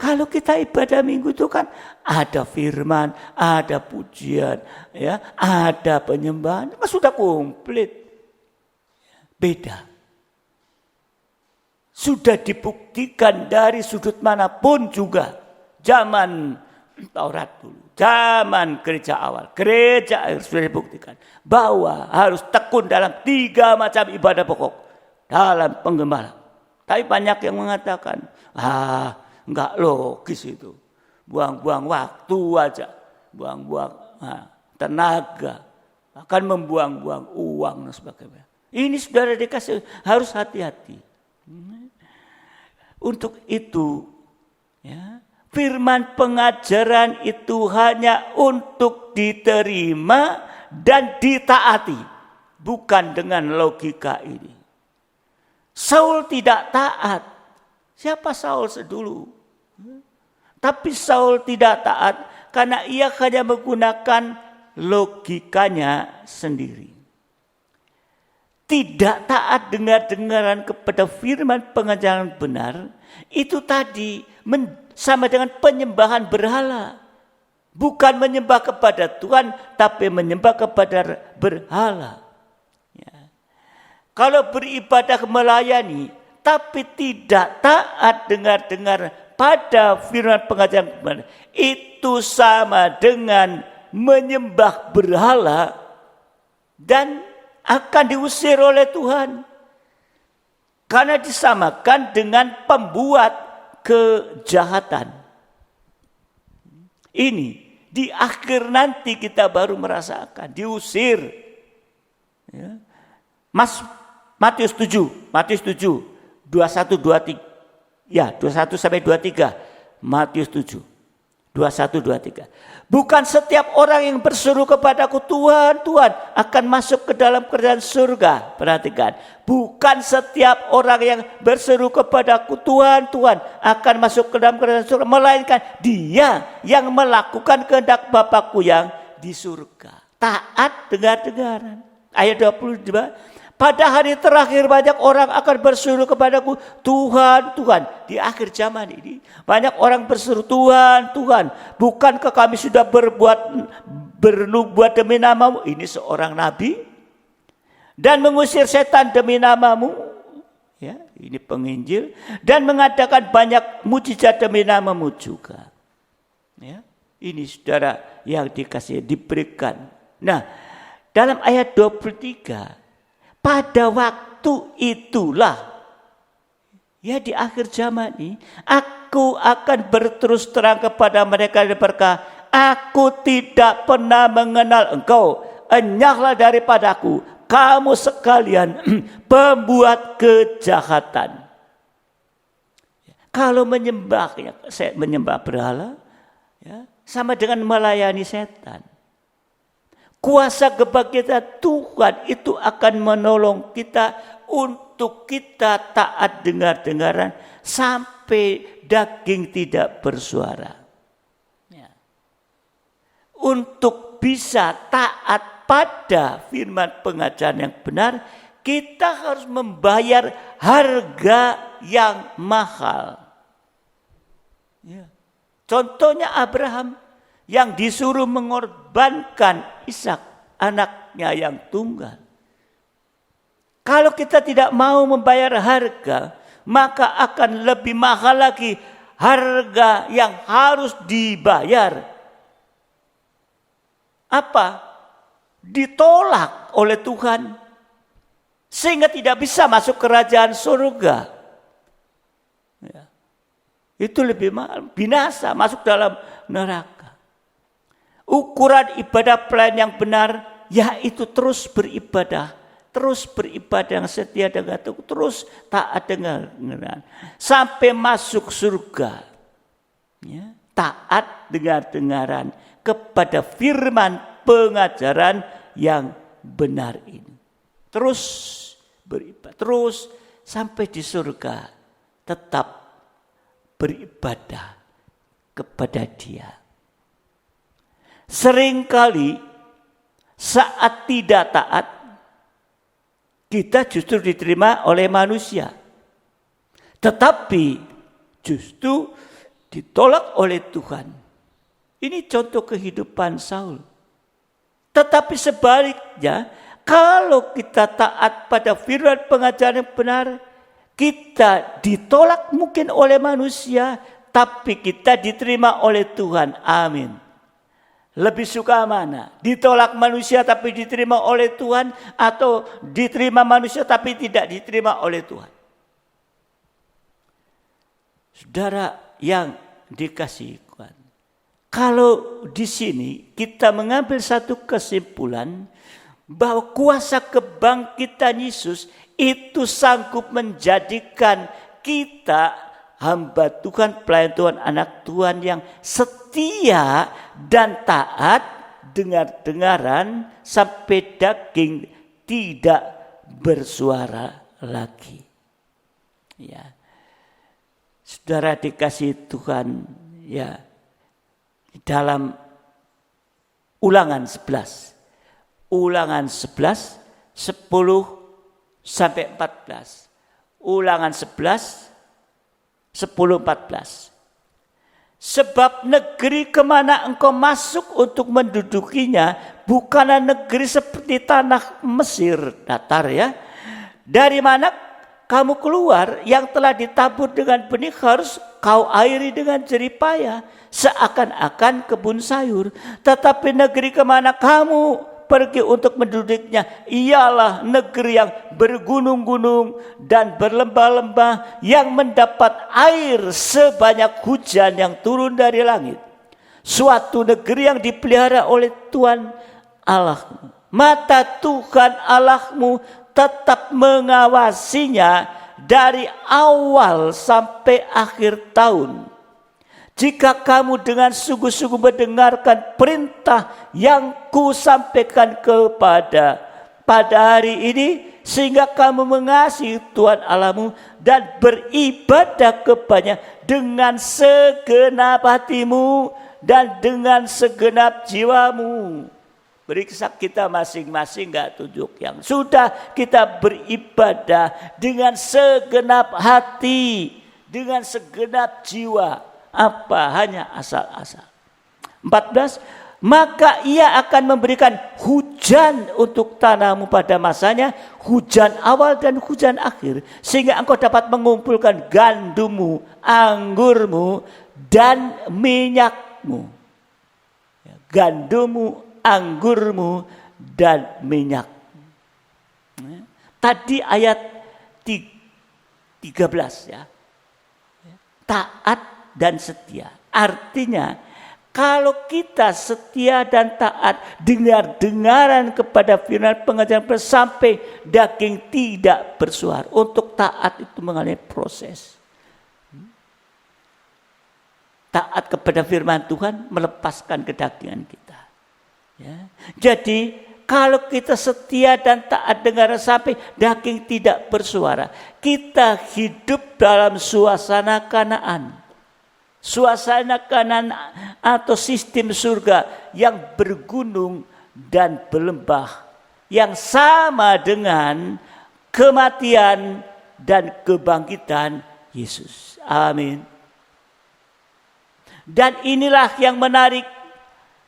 kalau kita ibadah minggu itu kan ada firman, ada pujian, ya, ada penyembahan, kan sudah komplit. Beda. Sudah dibuktikan dari sudut manapun juga. Zaman Taurat dulu, zaman gereja awal, gereja sudah dibuktikan bahwa harus tekun dalam 3 macam ibadah pokok dalam penggembala. Tapi banyak yang mengatakan, enggak logis itu, buang-buang waktu aja, buang-buang tenaga, akan membuang-buang uang dan sebagainya. Ini saudara dikasih harus hati-hati. Untuk itu, ya. Firman pengajaran itu hanya untuk diterima dan ditaati. Bukan dengan logika ini. Saul tidak taat. Siapa Saul sedulu? Tapi Saul tidak taat karena ia hanya menggunakan logikanya sendiri. Tidak taat dengar-dengaran kepada firman pengajaran benar. Itu tadi sama dengan penyembahan berhala. Bukan menyembah kepada Tuhan, tapi menyembah kepada berhala. Ya. Kalau beribadah melayani, tapi tidak taat dengar-dengar pada firman pengajaran benar, itu sama dengan menyembah berhala dan akan diusir oleh Tuhan. Karena disamakan dengan pembuat kejahatan. Ini di akhir nanti kita baru merasakan diusir. Ya. Matius 7, 21 23. Ya, 21 sampai 23. Matius 7, 21 23. Bukan setiap orang yang berseru kepadaku Tuhan, Tuhan akan masuk ke dalam kerajaan surga. Perhatikan. Bukan setiap orang yang berseru kepadaku Tuhan, Tuhan akan masuk ke dalam kerajaan surga. Melainkan dia yang melakukan kehendak Bapakku yang di surga. Taat dengar-dengaran. Ayat 22. Pada hari terakhir banyak orang akan berseru kepadaku Tuhan, Tuhan. Di akhir zaman ini banyak orang berseru Tuhan, Tuhan. Bukankah kami sudah bernubuat demi namamu? Ini seorang nabi. Dan mengusir setan demi namamu. Ya, ini penginjil. Dan mengadakan banyak mujizat demi namamu juga. Ya, ini saudara yang diberikan. Nah, dalam ayat 23. Pada waktu itulah, ya di akhir zaman ini, aku akan berterus terang kepada mereka dan berkata, aku tidak pernah mengenal engkau, enyahlah daripadaku, kamu sekalian pembuat kejahatan. Kalau menyembah berhala, ya, sama dengan melayani setan. Kuasa kebangkitan Tuhan itu akan menolong kita untuk kita taat dengar-dengaran sampai daging tidak bersuara. Ya. Untuk bisa taat pada firman pengajaran yang benar, kita harus membayar harga yang mahal. Ya. Contohnya Abraham yang disuruh mengorbankan Ishak, anaknya yang tunggal. Kalau kita tidak mau membayar harga, maka akan lebih mahal lagi harga yang harus dibayar. Apa? Ditolak oleh Tuhan. Sehingga tidak bisa masuk kerajaan surga. Ya. Itu lebih mahal, binasa, masuk dalam neraka. ukuran ibadah pelayan yang benar, yaitu terus beribadah yang setia dengan Tuhan, terus taat dengan sampai masuk surga. Ya, taat dengar-dengaran kepada firman pengajaran yang benar ini. Terus beribadah, terus sampai di surga tetap beribadah kepada Dia. Seringkali saat tidak taat, kita justru diterima oleh manusia. Tetapi justru ditolak oleh Tuhan. Ini contoh kehidupan Saul. Tetapi sebaliknya, kalau kita taat pada firman pengajaran yang benar, kita ditolak mungkin oleh manusia, tapi kita diterima oleh Tuhan. Amin. Lebih suka mana? Ditolak manusia tapi diterima oleh Tuhan, atau diterima manusia tapi tidak diterima oleh Tuhan? Saudara yang dikasihi Tuhan, kalau di sini kita mengambil satu kesimpulan bahwa kuasa kebangkitan Yesus itu sanggup menjadikan kita hamba Tuhan, pelayan Tuhan, anak Tuhan yang setia dan taat dengar-dengaran sampai daging tidak bersuara lagi. Ya. Saudara dikasih Tuhan, ya, dalam Ulangan 11. Ulangan 11 10 sampai 14. Ulangan 11 10-14. Sebab negeri kemana engkau masuk untuk mendudukinya bukanlah negeri seperti tanah Mesir datar, ya. Dari mana kamu keluar yang telah ditabur dengan benih harus kau airi dengan jeripaya seakan-akan kebun sayur. Tetapi negeri kemana kamu pergi untuk menduduknya ialah negeri yang bergunung-gunung dan berlembah-lembah, yang mendapat air sebanyak hujan yang turun dari langit. Suatu negeri yang dipelihara oleh Tuhan Allahmu. Mata Tuhan Allahmu tetap mengawasinya dari awal sampai akhir tahun. Jika kamu dengan sungguh-sungguh mendengarkan perintah yang kusampaikan pada hari ini, sehingga kamu mengasihi Tuhan Allahmu dan beribadah kepadanya dengan segenap hatimu dan dengan segenap jiwamu. Periksa kita masing-masing, gak tunjuk yang sudah kita beribadah dengan segenap hati, dengan segenap jiwa. Apa hanya asal-asal. 14. Maka ia akan memberikan hujan untuk tanahmu pada masanya, hujan awal dan hujan akhir, sehingga engkau dapat mengumpulkan gandummu, anggurmu, dan minyakmu. Gandummu, anggurmu, dan minyak. Tadi ayat 13, ya. Taat dan setia. Artinya kalau kita setia dan taat dengar-dengaran kepada firman pengajaran sampai daging tidak bersuara. Untuk taat itu mengalami proses. Taat kepada firman Tuhan melepaskan kedagingan kita. Ya. Jadi kalau kita setia dan taat dengaran sampai daging tidak bersuara, kita hidup dalam suasana Kanaan. Suasana Kanaan atau sistem surga yang bergunung dan berlembah, yang sama dengan kematian dan kebangkitan Yesus. Amin. Dan inilah yang menarik,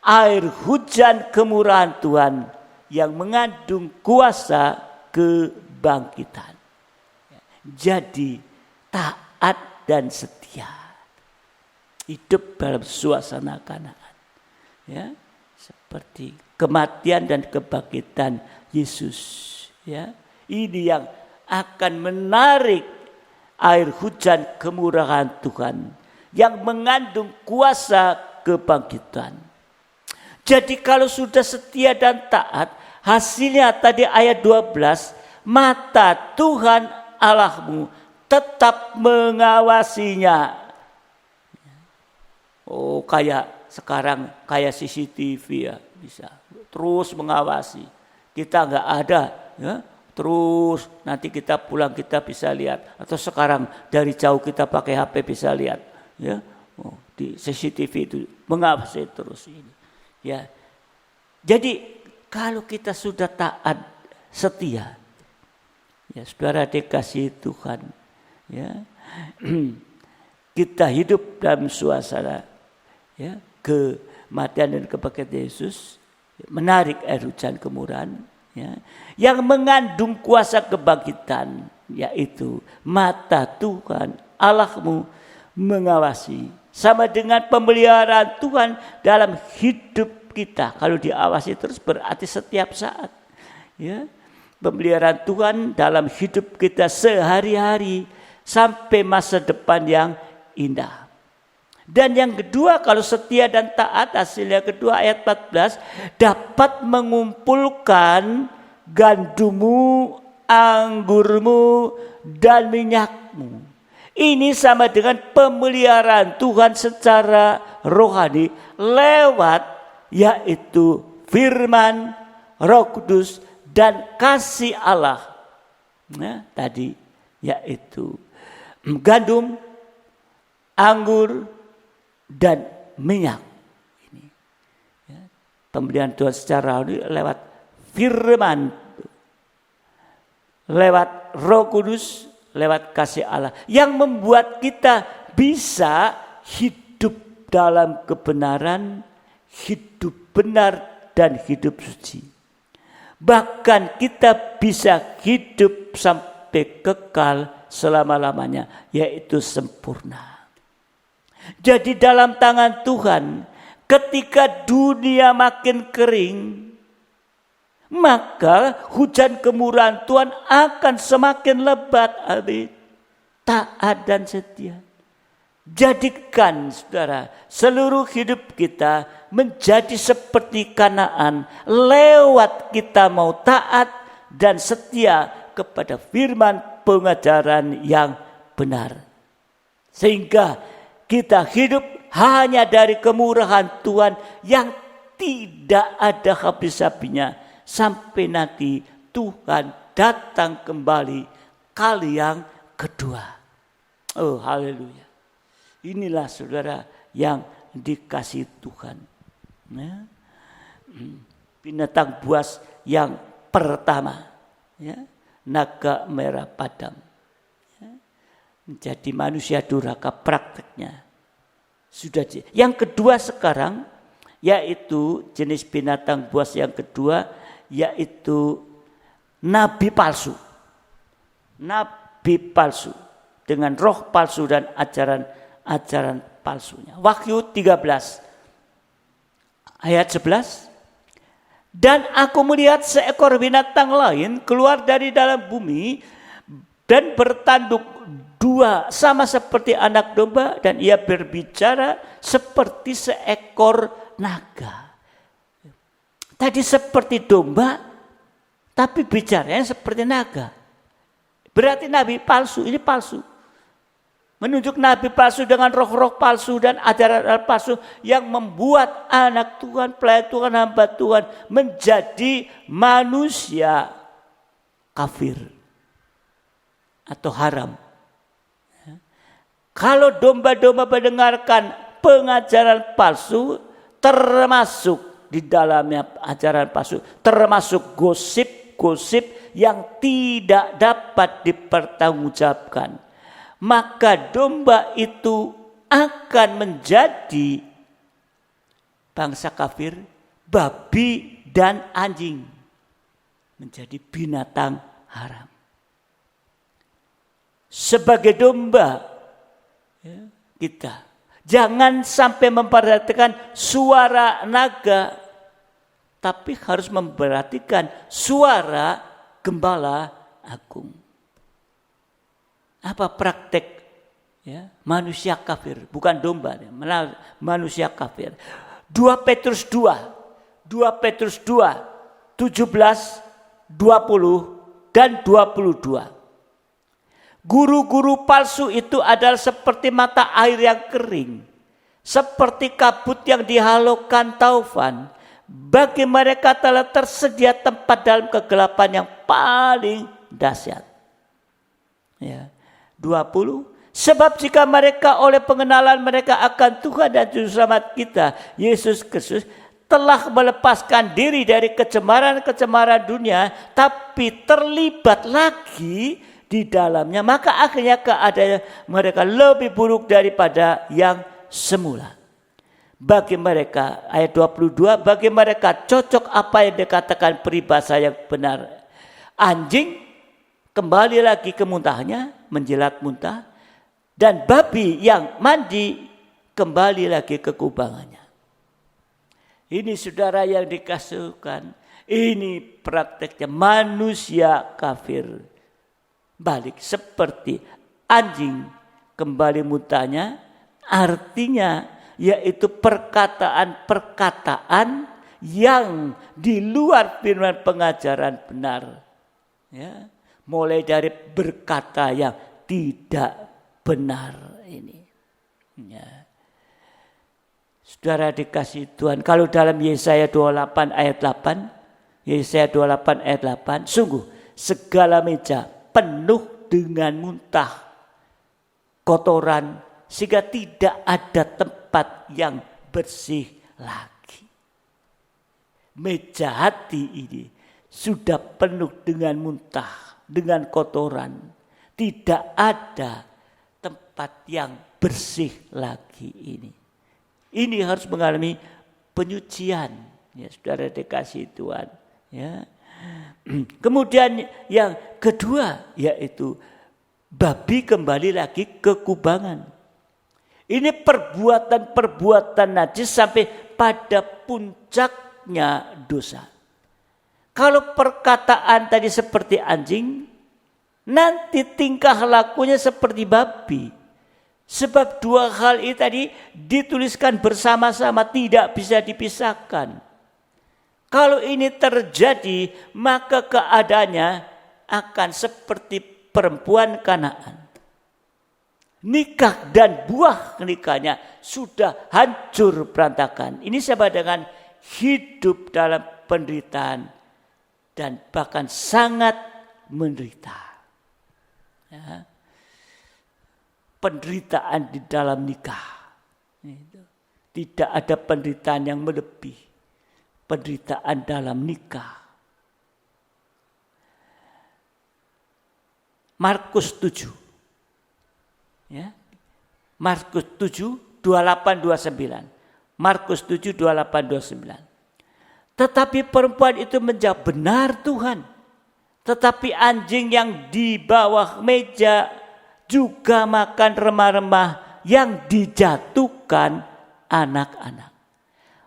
air hujan kemurahan Tuhan yang mengandung kuasa kebangkitan. Jadi taat dan setia. Hidup dalam suasana Kanaan, ya, seperti kematian dan kebangkitan Yesus, ya. Ini yang akan menarik air hujan kemurahan Tuhan yang mengandung kuasa kebangkitan. Jadi kalau sudah setia dan taat, hasilnya tadi ayat 12, mata Tuhan Allahmu tetap mengawasinya. Oh, kayak sekarang kayak CCTV ya, bisa terus mengawasi. Kita nggak ada, ya, terus nanti kita pulang kita bisa lihat. Atau sekarang dari jauh kita pakai HP bisa lihat, ya. Oh, di CCTV itu mengawasi terus ini, ya. Jadi kalau kita sudah taat, setia, ya saudara dikasih Tuhan, ya, kita hidup dalam suasana, ya, kematian dan kebangkitan Yesus, menarik air hujan kemurahan, ya, yang mengandung kuasa kebangkitan, yaitu mata Tuhan Allahmu mengawasi, sama dengan pemeliharaan Tuhan dalam hidup kita. Kalau diawasi terus berarti setiap saat, ya, pemeliharaan Tuhan dalam hidup kita sehari-hari sampai masa depan yang indah. Dan yang kedua, kalau setia dan taat, hasilnya kedua ayat 14, dapat mengumpulkan gandummu, anggurmu, dan minyakmu. Ini sama dengan pemeliharaan Tuhan secara rohani lewat yaitu firman, Roh Kudus, dan kasih Allah. Nah, tadi yaitu gandum, anggur, dan minyak. Ini, ya, pemberian Tuhan secara lewat firman, lewat Roh Kudus, lewat kasih Allah, yang membuat kita bisa hidup dalam kebenaran, hidup benar, dan hidup suci. Bahkan kita bisa hidup sampai kekal selama-lamanya, yaitu sempurna. Jadi dalam tangan Tuhan, ketika dunia makin kering, maka hujan kemurahan Tuhan akan semakin lebat. Amin. Taat dan setia. Jadikan saudara seluruh hidup kita menjadi seperti Kanaan lewat kita mau taat dan setia kepada firman pengajaran yang benar. Sehingga kita hidup hanya dari kemurahan Tuhan yang tidak ada habis-habisnya sampai nanti Tuhan datang kembali kali yang kedua. Oh, haleluya. Inilah saudara yang dikasih Tuhan. Ya. Binatang buas yang pertama, ya, naga merah padam. Menjadi manusia durhaka prakteknya sudah. Yang kedua sekarang yaitu jenis binatang buas yang kedua yaitu nabi palsu. Nabi palsu dengan roh palsu dan ajaran palsunya. Wahyu 13 ayat 11. Dan aku melihat seekor binatang lain keluar dari dalam bumi dan bertanduk dua sama seperti anak domba, dan ia berbicara seperti seekor naga. Tadi seperti domba, tapi bicaranya seperti naga. Berarti nabi palsu, ini palsu. Menunjuk nabi palsu dengan roh-roh palsu dan ajaran palsu yang membuat anak Tuhan, pelayan Tuhan, hamba Tuhan menjadi manusia kafir atau haram. Kalau domba-domba mendengarkan pengajaran palsu, termasuk di dalamnya ajaran palsu, termasuk gosip-gosip yang tidak dapat dipertanggungjawabkan, maka domba itu akan menjadi bangsa kafir, babi dan anjing, menjadi binatang haram. Sebagai domba, ya, kita jangan sampai memperhatikan suara naga, tapi harus memperhatikan suara gembala agung. Apa praktek, ya, manusia kafir, bukan domba, ya, manusia kafir. 2 Petrus 2 2 Petrus 2, 17, 20, dan 22. Guru-guru palsu itu adalah seperti mata air yang kering, seperti kabut yang dihalaukan taufan. Bagi mereka telah tersedia tempat dalam kegelapan yang paling dahsyat. Ya. 20. Sebab jika mereka oleh pengenalan mereka akan Tuhan dan Juru Selamat kita, Yesus Kristus, telah melepaskan diri dari kecemaran-kecemaran dunia, tapi terlibat lagi di dalamnya, maka akhirnya keadaan mereka lebih buruk daripada yang semula. Bagi mereka, ayat 22, bagi mereka cocok apa yang dikatakan peribahasa yang benar. Anjing kembali lagi ke muntahnya, menjilat muntah, dan babi yang mandi kembali lagi ke kubangannya. Ini saudara yang dikasihkan, ini prakteknya manusia kafir. Balik seperti anjing kembali muntahnya, artinya yaitu perkataan-perkataan yang di luar firman pengajaran benar. Ya, mulai dari berkata yang tidak benar ini. Ya. Saudara dikasih Tuhan, kalau dalam Yesaya 28 ayat 8, Yesaya 28 ayat 8, sungguh segala meja penuh dengan muntah, kotoran, sehingga tidak ada tempat yang bersih lagi. Meja hati ini sudah penuh dengan muntah, dengan kotoran. Tidak ada tempat yang bersih lagi ini. Ini harus mengalami penyucian, ya saudara dikasih Tuhan. Ya. Kemudian yang kedua yaitu babi kembali lagi ke kubangan. Ini perbuatan-perbuatan najis sampai pada puncaknya dosa. Kalau perkataan tadi seperti anjing, nanti tingkah lakunya seperti babi. Sebab dua hal ini tadi dituliskan bersama-sama, tidak bisa dipisahkan. Kalau ini terjadi, maka keadaannya akan seperti perempuan Kanaan. Nikah dan buah nikahnya sudah hancur berantakan. Ini sama dengan hidup dalam penderitaan dan bahkan sangat menderita. Ya. Penderitaan di dalam nikah. Tidak ada penderitaan yang melebihi penderitaan dalam nikah. Markus 7. Ya. Markus 7, 28-29. Markus 7, 28-29. Tetapi perempuan itu menjawab, benar Tuhan. Tetapi anjing yang di bawah meja juga makan remah-remah yang dijatuhkan anak-anak.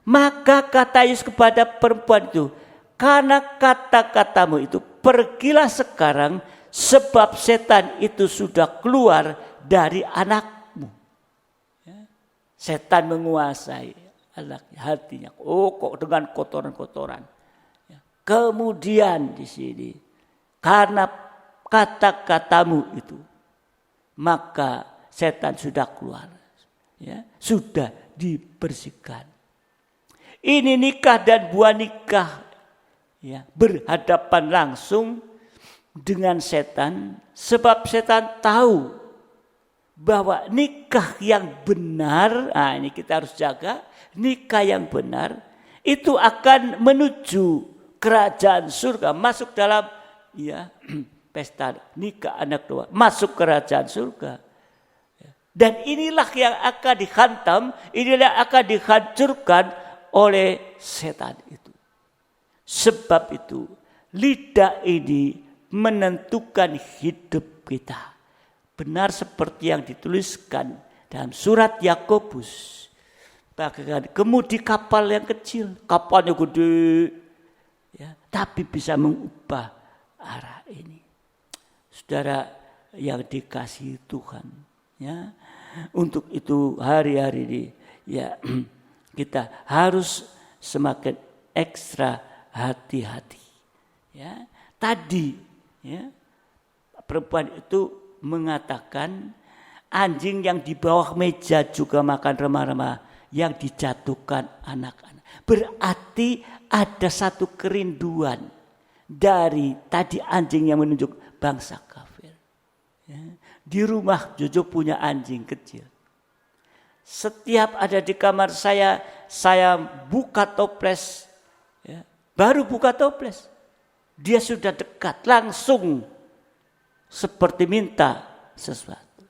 Maka kata Yesus kepada perempuan itu, karena kata-katamu itu, pergilah sekarang sebab setan itu sudah keluar dari anakmu. Ya. Setan menguasai anaknya, hatinya. Oh, kok dengan kotoran-kotoran. Ya. Kemudian di sini, karena kata-katamu itu, maka setan sudah keluar. Ya. Sudah dibersihkan. Ini nikah dan buah nikah, ya, berhadapan langsung dengan setan, sebab setan tahu bahwa nikah yang benar, nah ini kita harus jaga, nikah yang benar itu akan menuju kerajaan surga, masuk dalam ya pesta nikah anak dua, masuk kerajaan surga. Dan inilah yang akan dihantam, inilah yang akan dihancurkan oleh setan itu. Sebab itu lidah ini menentukan hidup kita. Benar seperti yang dituliskan dalam surat Yakobus. Kemudi kapal yang kecil, kapalnya gede, ya, tapi bisa mengubah arah ini. Saudara yang dikasihi Tuhan, ya, untuk itu hari-hari ini, ya, kita harus semakin ekstra hati-hati. Ya, tadi ya, perempuan itu mengatakan anjing yang di bawah meja juga makan remah-remah yang dijatuhkan anak-anak. Berarti ada satu kerinduan dari tadi anjing yang menunjuk bangsa kafir. Ya, di rumah Jojo punya anjing kecil. Setiap ada di kamar saya buka toples, ya, baru buka toples, dia sudah dekat, langsung seperti minta sesuatu.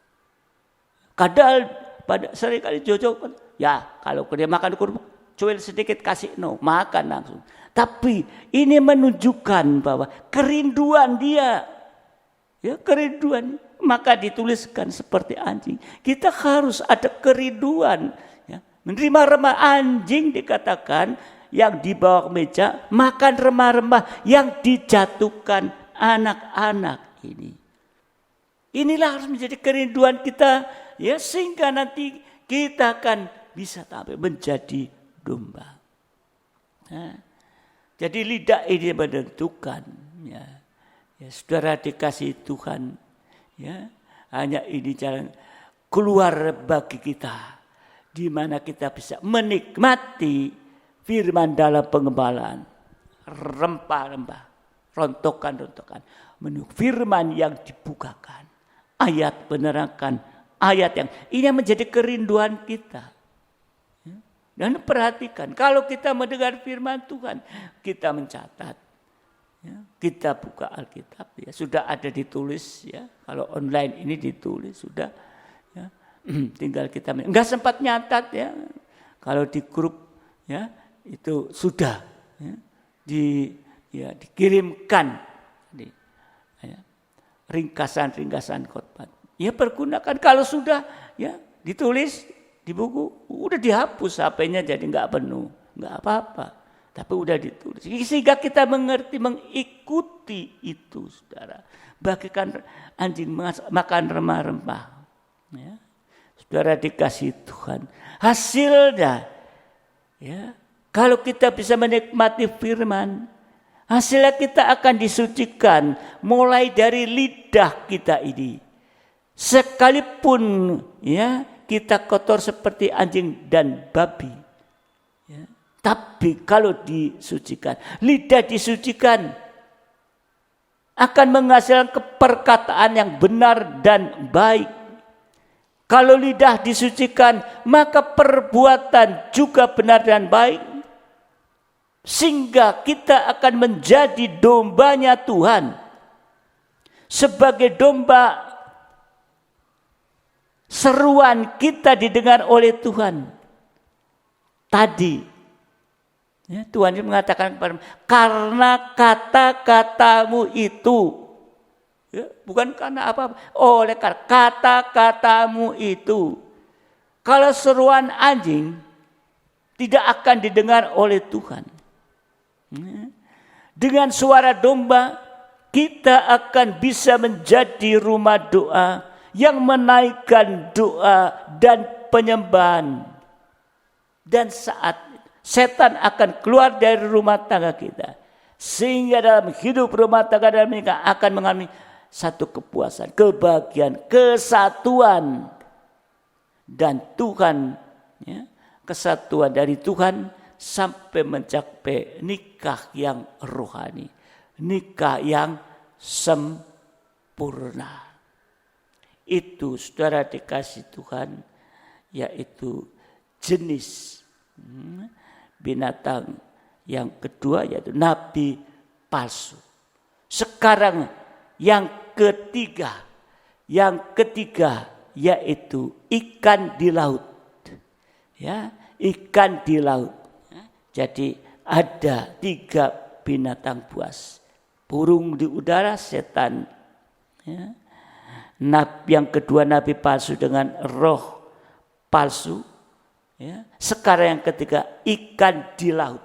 Kadang pada seringkali Jojo, ya kalau dia makan kurma, cuil sedikit kasih makan langsung. Tapi ini menunjukkan bahwa kerinduan dia, ya kerinduan. Maka dituliskan seperti anjing. Kita harus ada kerinduan. Ya. Menerima remah anjing dikatakan yang di bawah meja makan remah-remah yang dijatuhkan anak-anak ini. Inilah harus menjadi kerinduan kita, ya, sehingga nanti kita akan bisa sampai menjadi domba. Nah, jadi lidah ini menentukan. Ya, saudara dikasih Tuhan. Ya, hanya ini jalan keluar bagi kita, di mana kita bisa menikmati firman dalam pengembalaan, rempah-rempah, rontokan-rontokan, menu firman yang dibukakan, ayat penerangan, ayat yang ini menjadi kerinduan kita. Dan perhatikan, kalau kita mendengar firman Tuhan, kita mencatat. Ya, kita buka Alkitab, ya, sudah ada ditulis, ya. Kalau online ini ditulis sudah, ya. Tinggal kita enggak sempat nyatat, ya. Kalau di grup, ya, itu sudah, ya, dikirimkan, ya, ringkasan khotbah. Ya, pergunakan kalau sudah, ya, ditulis di buku, udah dihapus HP-nya jadi enggak penuh, enggak apa-apa. Tapi udah ditulis. Sehingga kita mengerti, mengikuti itu, saudara. Bagikan anjing makan remah-remah. Ya. Saudara dikasih Tuhan. Hasilnya, ya, kalau kita bisa menikmati firman, hasilnya kita akan disucikan mulai dari lidah kita ini. Sekalipun, ya, kita kotor seperti anjing dan babi. Ya. Tapi kalau disucikan, lidah disucikan, akan menghasilkan perkataan yang benar dan baik. Kalau lidah disucikan, maka perbuatan juga benar dan baik. Sehingga kita akan menjadi dombanya Tuhan. Sebagai domba, seruan kita didengar oleh Tuhan. Tadi, ya, Tuhan mengatakan kepada karena kata-katamu itu, ya, bukan karena apa-apa, oleh kata-katamu itu. Kalau seruan anjing tidak akan didengar oleh Tuhan. Ya. Dengan suara domba kita akan bisa menjadi rumah doa yang menaikkan doa dan penyembahan. Dan saat setan akan keluar dari rumah tangga kita. Sehingga dalam hidup rumah tangga dan menikah akan mengalami satu kepuasan, kebahagiaan, kesatuan. Dan Tuhan, ya, kesatuan dari Tuhan sampai mencapai nikah yang rohani. Nikah yang sempurna. Itu saudara dikasih Tuhan, yaitu jenis binatang yang kedua, yaitu nabi palsu. Sekarang yang ketiga yaitu ikan di laut. Ya, ikan di laut. Jadi ada 3 binatang buas. Burung di udara, setan. Ya. Yang kedua nabi palsu dengan roh palsu. Ya. Sekarang yang ketiga ikan di laut.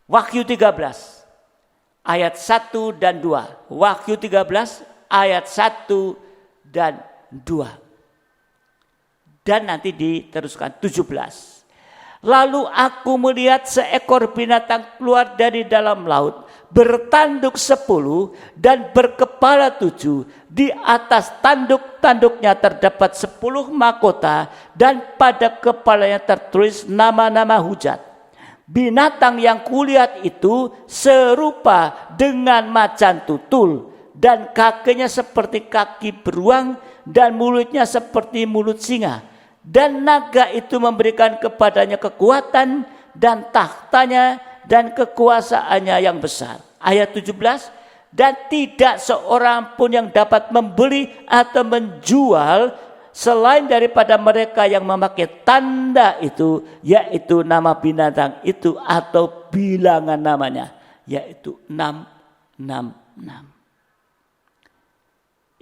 Wahyu 13 ayat 1 dan 2. Wahyu 13 ayat 1 dan 2. Dan nanti diteruskan 17. Lalu aku melihat seekor binatang keluar dari dalam laut, bertanduk 10 dan berkepala 7. Di atas tanduk-tanduknya terdapat 10 mahkota dan pada kepalanya tertulis nama-nama hujat. Binatang yang kulihat itu serupa dengan macan tutul dan kakinya seperti kaki beruang dan mulutnya seperti mulut singa. Dan naga itu memberikan kepadanya kekuatan dan tahtanya dan kekuasaannya yang besar. Ayat 17, dan tidak seorang pun yang dapat membeli atau menjual selain daripada mereka yang memakai tanda itu, yaitu nama binatang itu atau bilangan namanya, yaitu 666.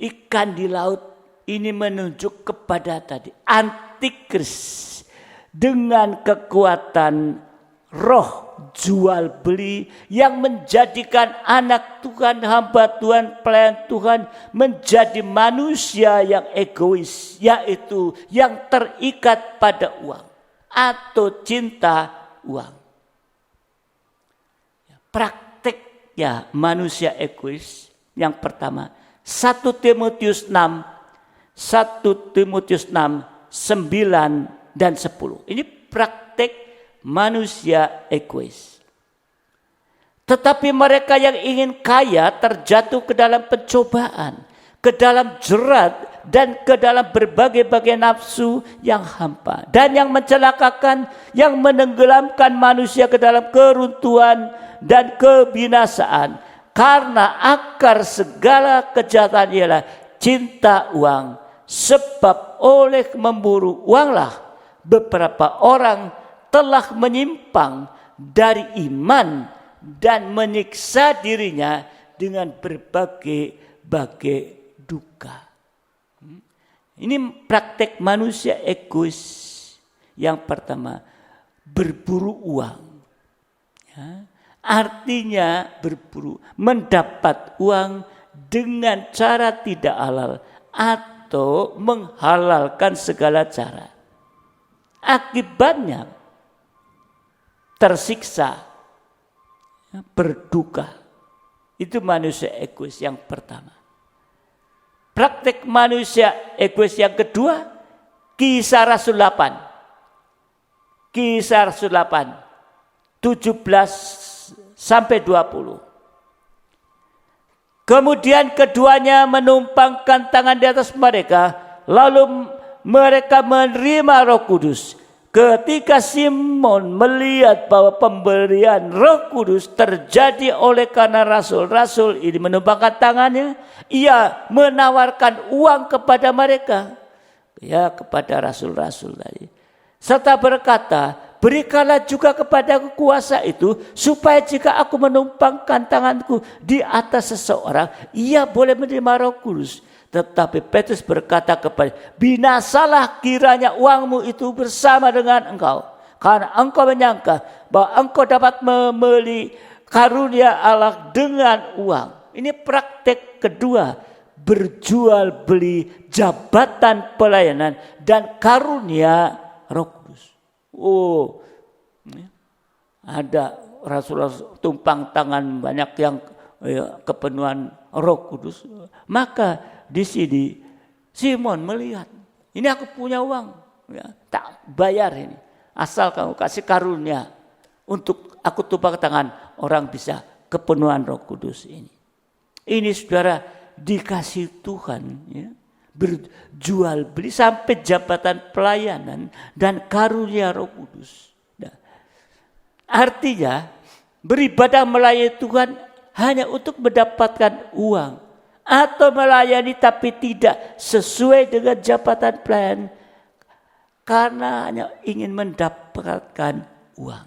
Ikan di laut ini menunjuk kepada tadi antikris dengan kekuatan roh jual beli yang menjadikan anak Tuhan, hamba Tuhan, pelayan Tuhan menjadi manusia yang egois, yaitu yang terikat pada uang atau cinta uang. Prakteknya manusia egois yang pertama, 1 Timotius 6, 9 dan 10. Ini praktek manusia egois. Tetapi mereka yang ingin kaya terjatuh ke dalam pencobaan, ke dalam jerat, dan ke dalam berbagai-bagai nafsu yang hampa. Dan yang mencelakakan, yang menenggelamkan manusia ke dalam keruntuhan dan kebinasaan. Karena akar segala kejahatan ialah cinta uang. Sebab oleh memburu uanglah beberapa orang telah menyimpang dari iman dan menyiksa dirinya dengan berbagai-bagai duka. Ini praktek manusia egois. Yang pertama, berburu uang. Ya, artinya berburu, mendapat uang dengan cara tidak halal atau menghalalkan segala cara. Akibatnya tersiksa, berduka. Itu manusia egois yang pertama. Praktek manusia egois yang kedua, Kisah Rasul 8. Kisah Rasul 8, 17 sampai 20. Kemudian keduanya menumpangkan tangan di atas mereka, lalu mereka menerima Roh Kudus. Ketika Simon melihat bahwa pemberian Roh Kudus terjadi oleh karena rasul-rasul ini menumpangkan tangannya, ia menawarkan uang kepada mereka, ya, kepada rasul-rasul tadi, serta berkata, berikanlah juga kepadaku kuasa itu, supaya jika aku menumpangkan tanganku di atas seseorang, ia boleh menerima Roh Kudus. Tetapi Petrus berkata kepada, binasalah kiranya uangmu itu bersama dengan engkau, karena engkau menyangka bahwa engkau dapat membeli karunia Allah dengan uang. Ini praktek kedua, berjual beli jabatan pelayanan dan karunia Roh Kudus. Oh, ada rasul-rasul tumpang tangan banyak yang kepenuhan Roh Kudus. Maka di sini Simon melihat, ini aku punya uang, ya, tak bayar ini, asal kamu kasih karunia untuk aku tumpang tangan, orang bisa kepenuhan Roh Kudus ini. Ini saudara dikasih Tuhan, ya, berjual beli sampai jabatan pelayanan dan karunia Roh Kudus. Nah, artinya beribadah melayani Tuhan hanya untuk mendapatkan uang, atau melayani tapi tidak sesuai dengan jabatan pelayan karena hanya ingin mendapatkan uang.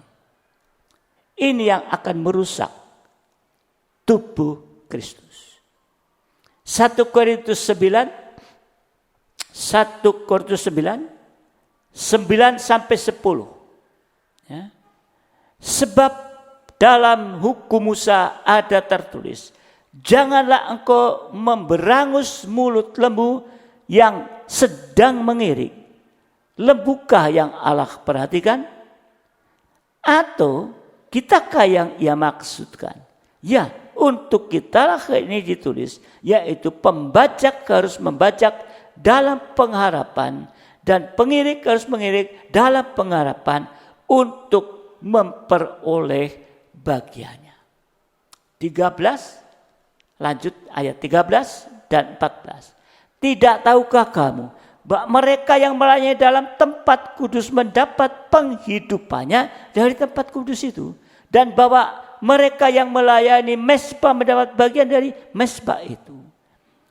Ini yang akan merusak tubuh Kristus. 1 Korintus 9 sampai 10. Ya. Sebab dalam hukum Musa ada tertulis, janganlah engkau memberangus mulut lembu yang sedang mengirik. Lembukah yang Allah perhatikan? Atau kitakah yang ia maksudkan? Ya, untuk kita lah ini ditulis, yaitu pembajak harus membajak dalam pengharapan dan pengirik harus mengirik dalam pengharapan untuk memperoleh bagiannya. 13, lanjut ayat 13 dan 14. Tidak tahukah kamu bahwa mereka yang melayani dalam tempat kudus mendapat penghidupannya dari tempat kudus itu, dan bahwa mereka yang melayani mesbah mendapat bagian dari mesbah itu.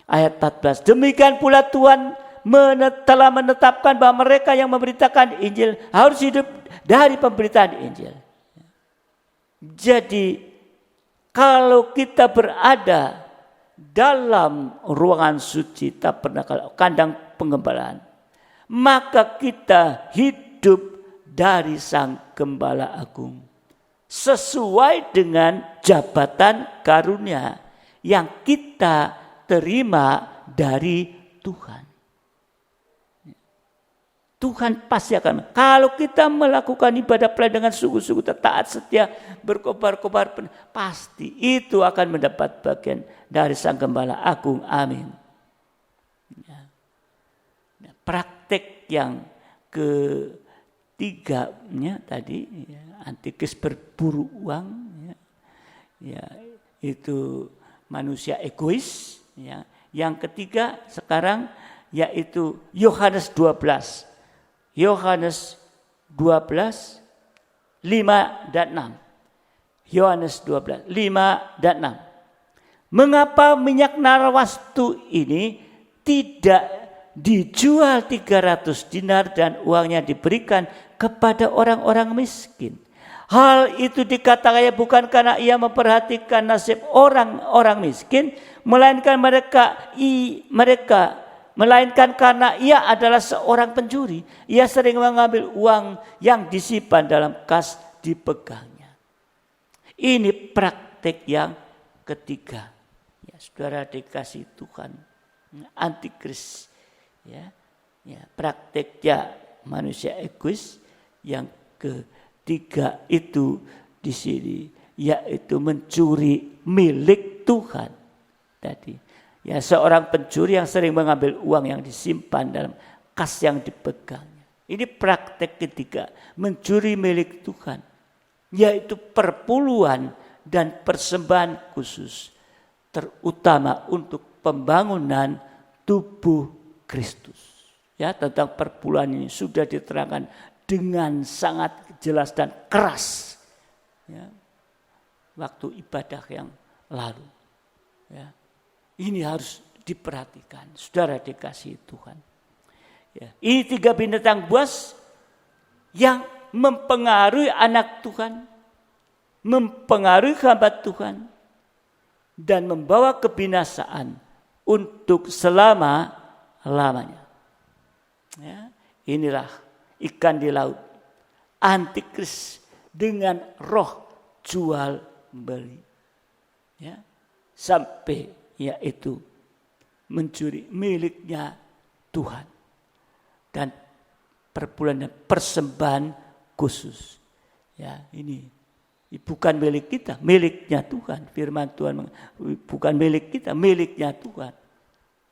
Ayat 14. Demikian pula Tuhan telah menetapkan bahwa mereka yang memberitakan Injil harus hidup dari pemberitaan Injil. Jadi kalau kita berada dalam ruangan suci, tabernakel, kandang penggembalaan, maka kita hidup dari Sang Gembala Agung sesuai dengan jabatan karunia yang kita terima dari Tuhan. Tuhan pasti akan, kalau kita melakukan ibadah pelayanan dengan sungguh-sungguh taat setia berkobar-kobar, pasti itu akan mendapat bagian dari Sang Gembala Agung. Amin. Praktek yang ketiganya tadi, antikris berburu uang, itu manusia egois. Yang ketiga sekarang yaitu Yohanes 12. Yohanes 12, 5 dan 6. Yohanes 12, 5 dan 6. Mengapa minyak narwastu ini tidak dijual 300 dinar dan uangnya diberikan kepada orang-orang miskin? Hal itu dikatakannya bukan karena ia memperhatikan nasib orang-orang miskin, melainkan melainkan karena ia adalah seorang pencuri. Ia sering mengambil uang yang disimpan dalam kas dipegangnya. Ini praktek yang ketiga. Ya, saudara dikasih Tuhan, antikris. Prakteknya manusia egois. Yang ketiga itu di sini, yaitu mencuri milik Tuhan tadi. Ya, seorang pencuri yang sering mengambil uang yang disimpan dalam kas yang dipegangnya. Ini praktek ketiga, mencuri milik Tuhan, yaitu perpuluhan dan persembahan khusus, terutama untuk pembangunan tubuh Kristus. Ya, tentang perpuluhan ini sudah diterangkan dengan sangat jelas dan keras, ya, waktu ibadah yang lalu. Ya. Ini harus diperhatikan, saudara dikasihi Tuhan. Ya, ini 3 binatang buas yang mempengaruhi anak Tuhan, mempengaruhi hamba Tuhan, dan membawa kebinasaan untuk selama-lamanya. Ya, inilah ikan di laut, antikris dengan roh jual beli. Ya, sampai yaitu mencuri miliknya Tuhan dan perpuluhan dan persembahan khusus. Ya, ini bukan milik kita, miliknya Tuhan. Firman Tuhan bukan milik kita, miliknya Tuhan.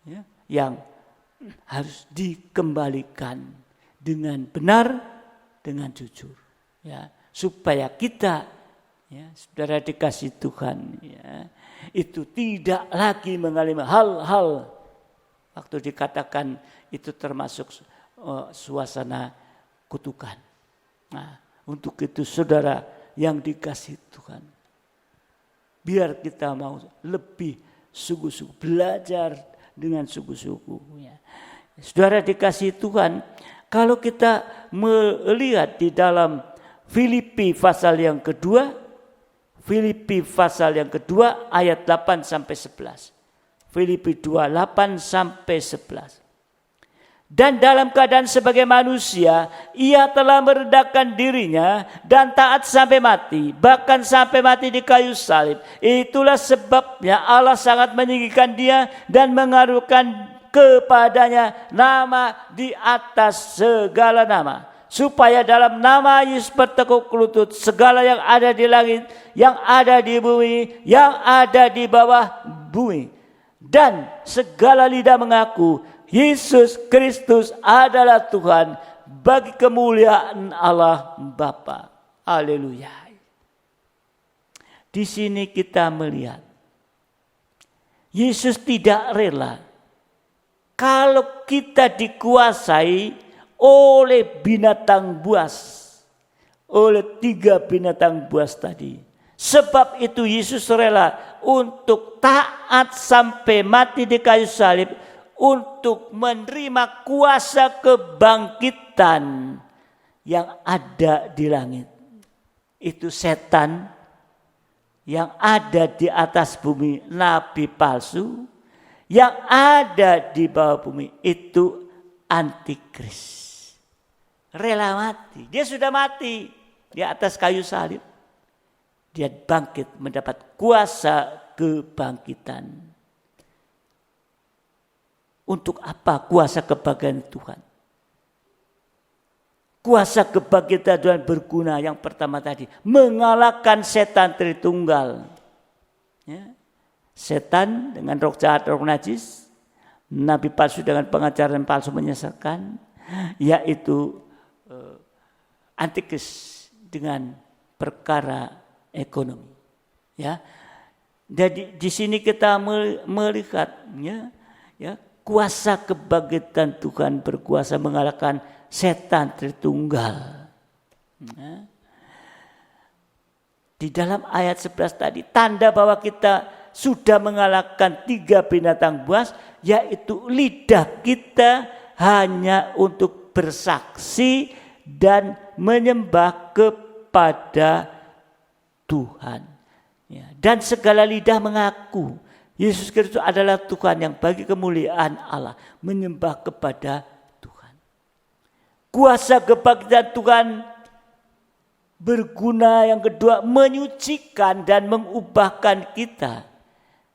Ya, yang harus dikembalikan dengan benar, dengan jujur. Ya, supaya kita, ya, saudara dikasih Tuhan, ya, itu tidak lagi mengalami hal-hal waktu dikatakan itu termasuk suasana kutukan. Nah, untuk itu saudara yang dikasih Tuhan, biar kita mau lebih sungguh-sungguh belajar dengan sungguh-sungguh. Ya. Saudara dikasih Tuhan, kalau kita melihat di dalam Filipi pasal yang kedua, Filipi pasal yang kedua ayat 8 sampai 11. Filipi 2 8 sampai 11. Dan dalam keadaan sebagai manusia, ia telah merendahkan dirinya dan taat sampai mati, bahkan sampai mati di kayu salib. Itulah sebabnya Allah sangat meninggikan dia dan mengaruhkan kepadanya nama di atas segala nama, supaya dalam nama Yesus bertekuk lutut segala yang ada di langit, yang ada di bumi, yang ada di bawah bumi, dan segala lidah mengaku Yesus Kristus adalah Tuhan bagi kemuliaan Allah Bapa. Haleluya. Di sini kita melihat Yesus tidak rela kalau kita dikuasai oleh binatang buas, oleh 3 binatang buas tadi. Sebab itu Yesus rela untuk taat sampai mati di kayu salib untuk menerima kuasa kebangkitan yang ada di langit. Itu setan yang ada di atas bumi, nabi palsu, yang ada di bawah bumi itu antikris. Rela mati, dia sudah mati di atas kayu salib. Dia bangkit mendapat kuasa kebangkitan. Untuk apa kuasa kebangkitan Tuhan? Kuasa kebangkitan Tuhan berguna yang pertama tadi. Mengalahkan setan Tritunggal. Ya. Setan dengan roh jahat, roh najis. Nabi palsu dengan pengajaran palsu menyesatkan. Yaitu antikris dengan perkara ekonomi. Ya. Jadi di sini kita melihat ya, kuasa kebangkitan Tuhan berkuasa mengalahkan setan Tritunggal. Di dalam ayat 11 tadi, tanda bahwa kita sudah mengalahkan 3 binatang buas, yaitu lidah kita hanya untuk bersaksi dan menyembah kepada Tuhan. Ya, dan segala lidah mengaku Yesus Kristus adalah Tuhan yang bagi kemuliaan Allah, menyembah kepada kuasa kebangkitan Tuhan berguna yang kedua, menyucikan dan mengubahkan kita.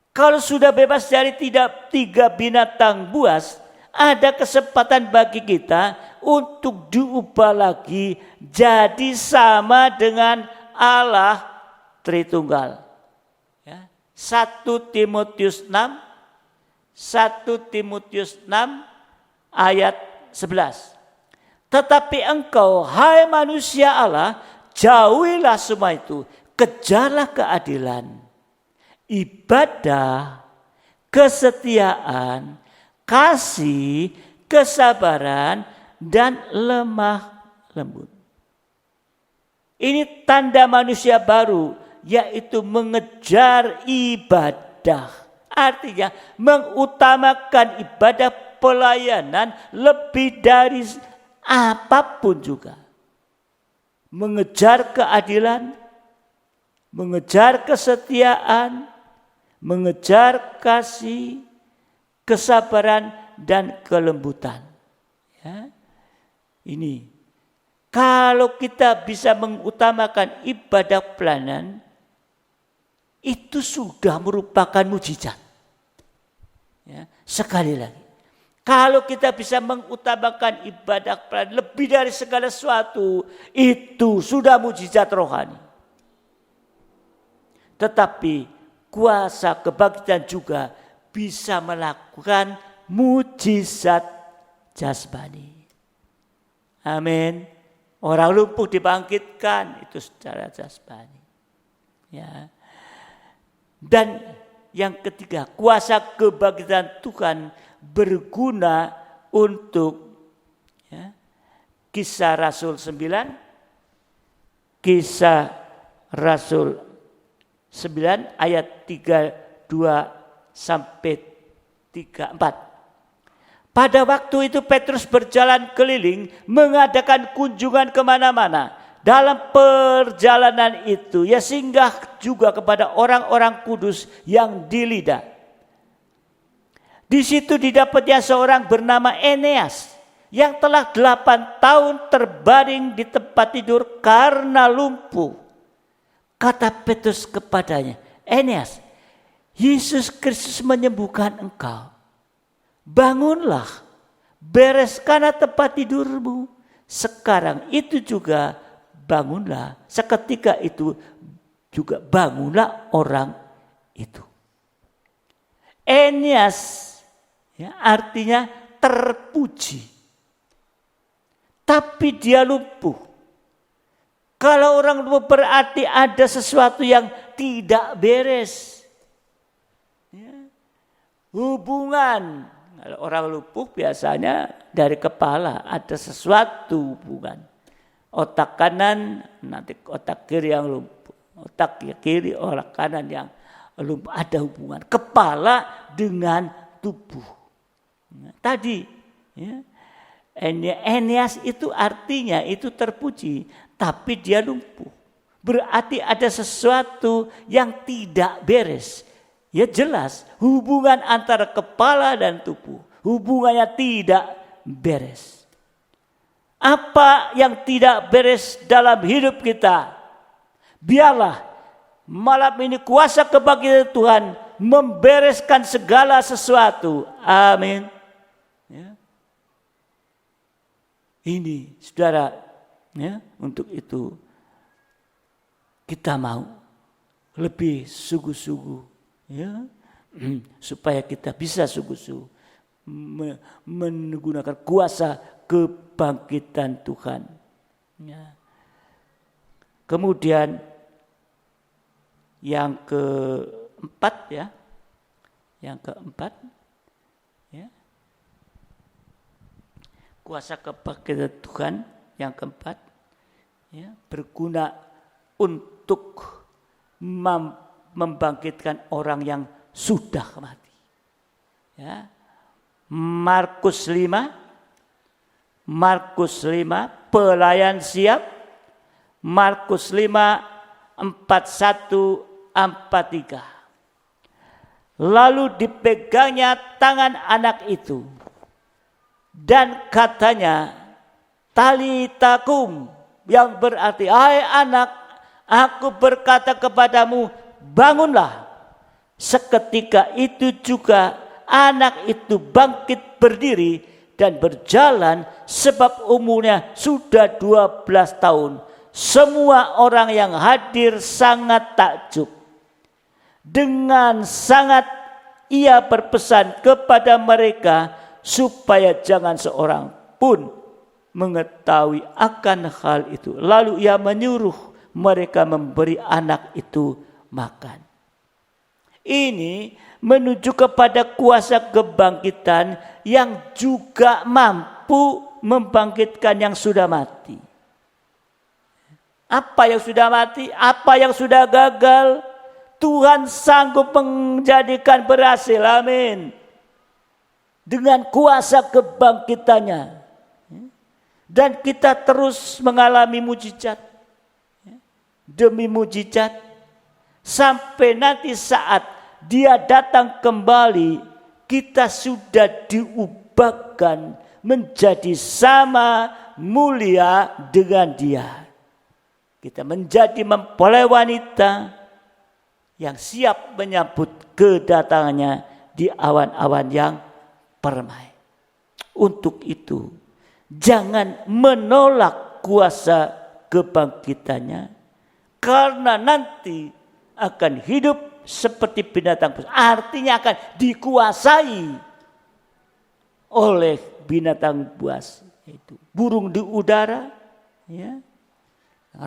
Kalau sudah bebas dari 3 binatang buas, ada kesempatan bagi kita untuk diubah lagi jadi sama dengan Allah Tritunggal. Ya. 1 Timotius 6 ayat 11. Tetapi engkau, hai manusia Allah, jauhilah semua itu. Kejarlah keadilan, ibadah, kesetiaan, kasih, kesabaran, dan lemah lembut. Ini tanda manusia baru, yaitu mengejar ibadah. Artinya mengutamakan ibadah pelayanan lebih dari apapun juga. Mengejar keadilan, mengejar kesetiaan, mengejar kasih, kesabaran, dan kelembutan. Ya. Ini, kalau kita bisa mengutamakan ibadah pelayanan, itu sudah merupakan mujizat. Ya. Sekali lagi. Kalau kita bisa mengutamakan ibadah pelayanan lebih dari segala sesuatu, itu sudah mujizat rohani. Tetapi kuasa kebangkitan juga bisa melakukan mujizat jasmani. Amin. Orang lumpuh dibangkitkan, itu secara jasmani. Ya. Dan yang ketiga, kuasa kebangkitan Tuhan berguna untuk Kisah Rasul 9, Kisah Rasul 9 ayat 32 sampai 34. Pada waktu itu Petrus berjalan keliling mengadakan kunjungan kemana-mana. Dalam perjalanan itu ia singgah juga kepada orang-orang kudus yang di Lida. Di situ didapatnya seorang bernama Eneas yang telah 8 tahun terbaring di tempat tidur karena lumpuh. Kata Petrus kepadanya, Eneas, Yesus Kristus menyembuhkan engkau. Bangunlah, bereskanlah tempat tidurmu, sekarang itu juga bangunlah. Seketika itu juga bangunlah orang itu. Eneas ya, artinya terpuji. Tapi dia lumpuh. Kalau orang lumpuh berarti ada sesuatu yang tidak beres. Ya. Hubungan. Kalau orang lumpuh biasanya dari kepala ada sesuatu hubungan. Otak kanan nanti otak kiri yang lumpuh. Otak kiri otak kanan yang lumpuh. Ada hubungan kepala dengan tubuh. Nah, tadi ya, Eneas itu artinya itu terpuji. Tapi dia lumpuh. Berarti ada sesuatu yang tidak beres. Ya jelas hubungan antara kepala dan tubuh. Hubungannya tidak beres. Apa yang tidak beres dalam hidup kita? Biarlah malam ini kuasa kebangkitan Tuhan membereskan segala sesuatu. Amin. Ya. Ini saudara, ya, untuk itu kita mau lebih sungguh-sungguh, ya, supaya kita bisa sungguh-sungguh menggunakan kuasa kebangkitan Tuhan. Ya. Kemudian yang keempat, ya, kuasa kebangkitan Tuhan yang keempat, ya, berguna untuk membangkitkan orang yang sudah mati. Ya. Markus 5, pelayan siap. Markus 5, 41-43. Lalu dipegangnya tangan anak itu. Dan katanya, Talita kum, yang berarti, hai anak, aku berkata kepadamu, bangunlah. Seketika itu juga anak itu bangkit berdiri dan berjalan, sebab umurnya sudah 12 tahun. Semua orang yang hadir sangat takjub. Dengan sangat ia berpesan kepada mereka supaya jangan seorang pun mengetahui akan hal itu. Lalu ia menyuruh mereka memberi anak itu makan. Ini menuju kepada kuasa kebangkitan yang juga mampu membangkitkan yang sudah mati. Apa yang sudah mati, apa yang sudah gagal, Tuhan sanggup menjadikan berhasil. Amin. Dengan kuasa kebangkitannya. Dan kita terus mengalami mujizat. Demi mujizat. Sampai nanti saat dia datang kembali, kita sudah diubahkan menjadi sama mulia dengan dia. Kita menjadi mempelai wanita yang siap menyambut kedatangannya di awan-awan yang permai. Untuk itu, jangan menolak kuasa kebangkitannya, karena nanti akan hidup seperti binatang buas. Artinya akan dikuasai oleh binatang buas, itu burung di udara, ya,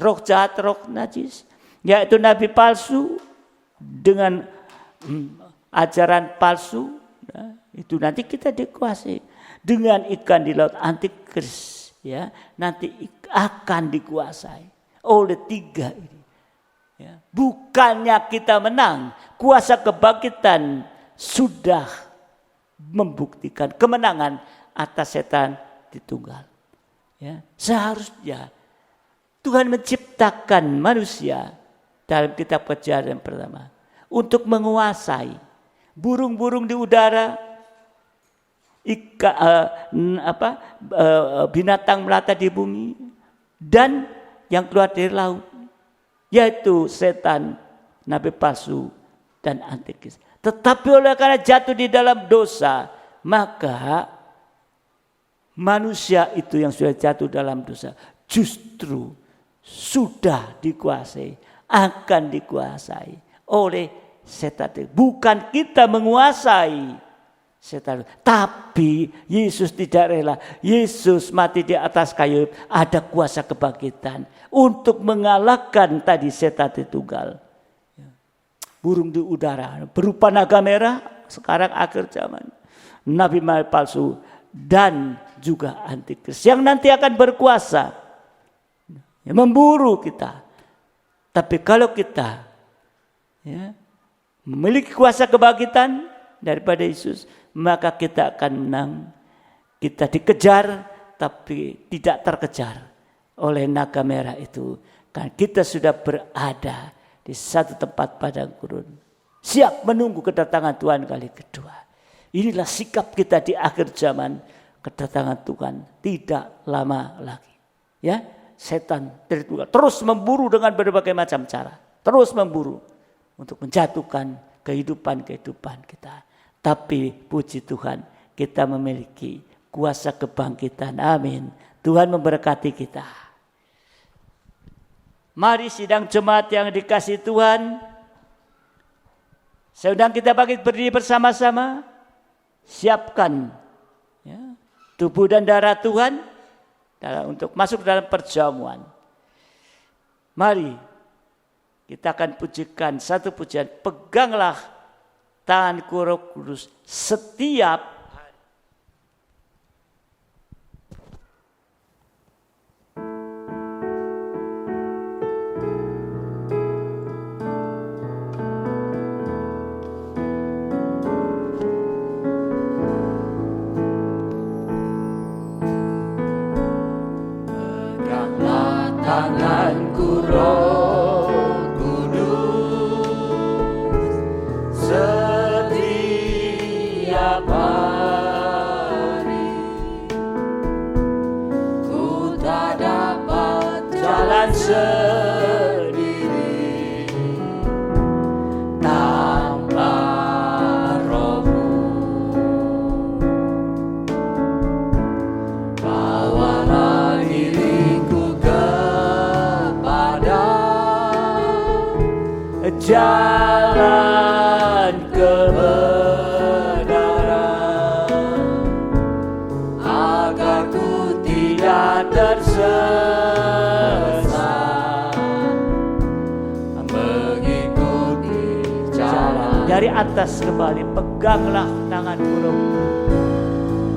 roh jahat, roh najis, yaitu nabi palsu dengan ajaran palsu. Nah, itu nanti kita dikuasai dengan ikan di laut antikris, ya, nanti akan dikuasai oleh tiga ini. Ya. Bukannya kita menang, kuasa kebangkitan sudah membuktikan kemenangan atas setan di tunggal. Ya. Seharusnya Tuhan menciptakan manusia dalam kitab Kejadian pertama untuk menguasai burung-burung di udara, binatang melata di bumi, dan yang keluar dari laut, yaitu setan, nabi palsu, dan antikris. Tetapi oleh karena jatuh di dalam dosa, maka manusia itu yang sudah jatuh dalam dosa justru sudah dikuasai, akan dikuasai oleh setan. Bukan kita menguasai setan, tapi Yesus tidak rela. Yesus mati di atas kayu, ada kuasa kebangkitan untuk mengalahkan tadi setan tunggal. Burung di udara berupa naga merah, sekarang akhir zaman, nabi palsu dan juga antikris yang nanti akan berkuasa memburu kita. Tapi kalau kita memiliki kuasa kebangkitan daripada Yesus, maka kita akan menang. Kita dikejar tapi tidak terkejar oleh naga merah itu, karena kita sudah berada di satu tempat padang gurun, siap menunggu kedatangan Tuhan kali kedua. Inilah sikap kita di akhir zaman. Kedatangan Tuhan tidak lama lagi. Ya, setan terus memburu dengan berbagai macam cara, terus memburu untuk menjatuhkan kehidupan kita. Tapi puji Tuhan, kita memiliki kuasa kebangkitan. Amin. Tuhan memberkati kita. Mari sidang jemaat yang dikasihi Tuhan, saya undang kita bangkit berdiri bersama-sama. Siapkan tubuh dan darah Tuhan untuk masuk dalam perjamuan. Mari kita akan pujikan satu pujian, peganglah tanganku Roh Kudus setiap hari. Peganglah tanganku Roh Kudus setiap hari. Ku tak dapat jalan sendiri tanpa Roh-Mu. Bawalah diriku kepada jalan kebenaran, agar ku tidak tersesat, mengikuti jalan. Dari atas kembali, peganglah tanganku Roh.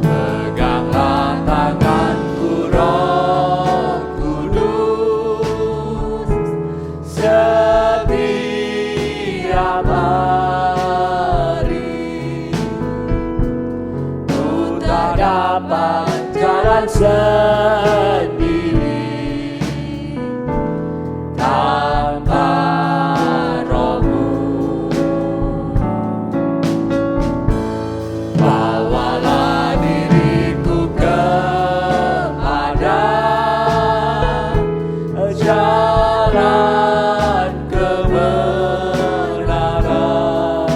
Peganglah tanganku Roh Kudus setiap hari. Ku tak dapat jalan sendiri tanpa Roh-Mu. Bawalah diriku kepada jalan kebenaran,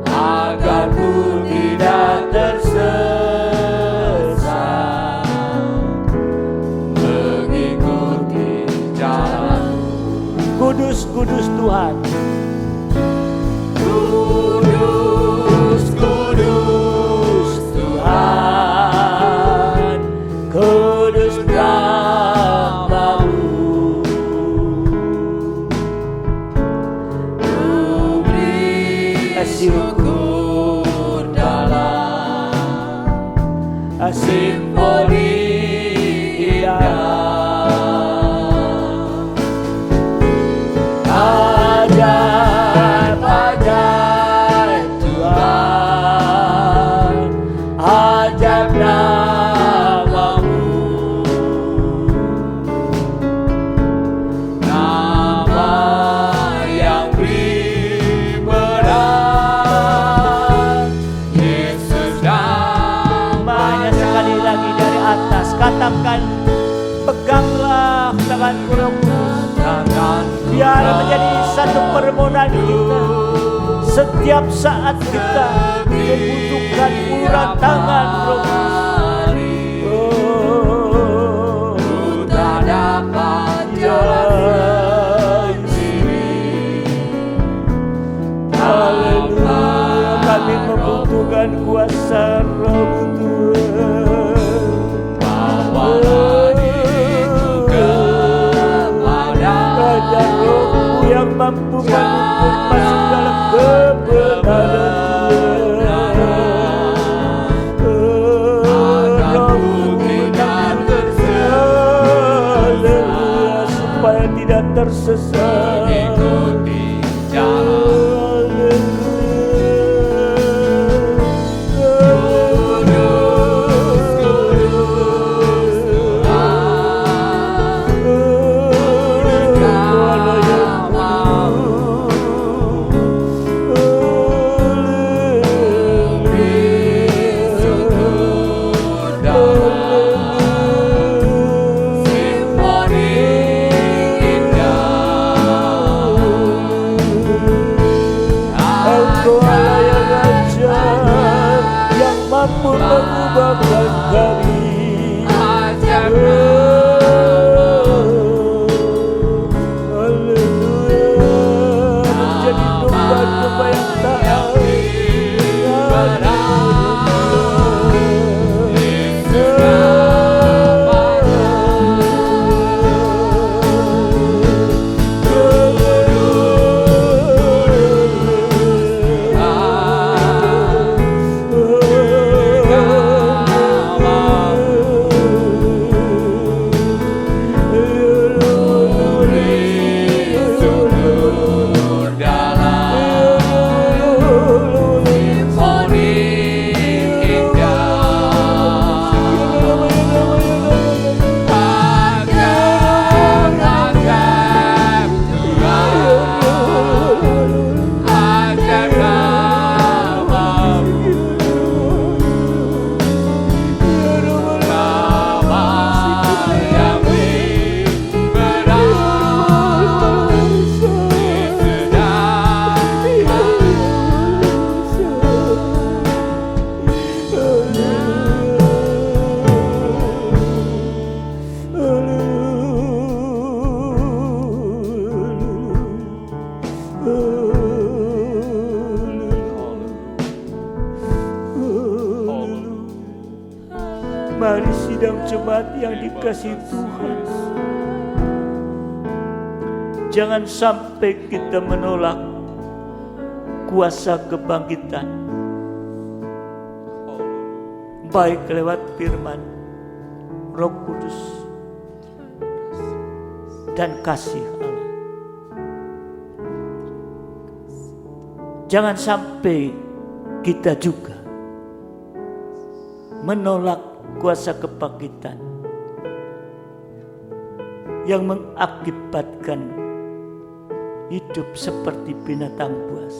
agar ku tidak tersesat, mengikuti jalan. Kudus, kudus Tuhan. Kudus, kudus Tuhan, kudus nama-Mu. Ku beri syukur dalam simfoni indah. Ajaib Tuhan, ajaib nama-Mu. Nama yang beri berat, Yesus namanya. Sekali lagi dari atas, katakan, peganglah tanganku Roh Kudus. Biar menjadi satu permohonan kita. Setiap saat kita membutuhkan uluran tangan Roh Kudus. Haleluya, kami membutuhkan kuasa Roh Tuhan. Bawalah diriku kepada Hanya Roh-Mu yang mampu menuntun masuk dalam kebenaran Tuhan. Roh-Mu tidak Haleluya, supaya tidak tersesat. mengikuti jalan mengubahkan kami. Haleluya, menjadi domba-domba yang taat. Mari sidang jemaat yang dikasihi Tuhan, jangan sampai kita menolak kuasa kebangkitan, baik lewat firman, Roh Kudus, dan kasih Allah. Jangan sampai kita juga menolak kuasa kebangkitan yang mengakibatkan hidup seperti binatang buas.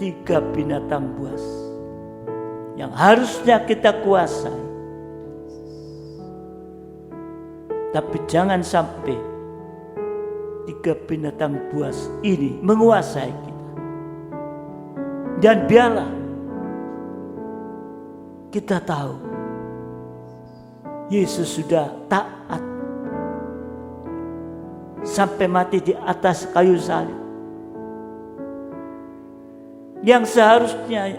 3 binatang buas yang harusnya kita kuasai, tapi jangan sampai 3 binatang buas ini menguasai kita. Dan biarlah kita tahu Yesus sudah taat sampai mati di atas kayu salib, yang seharusnya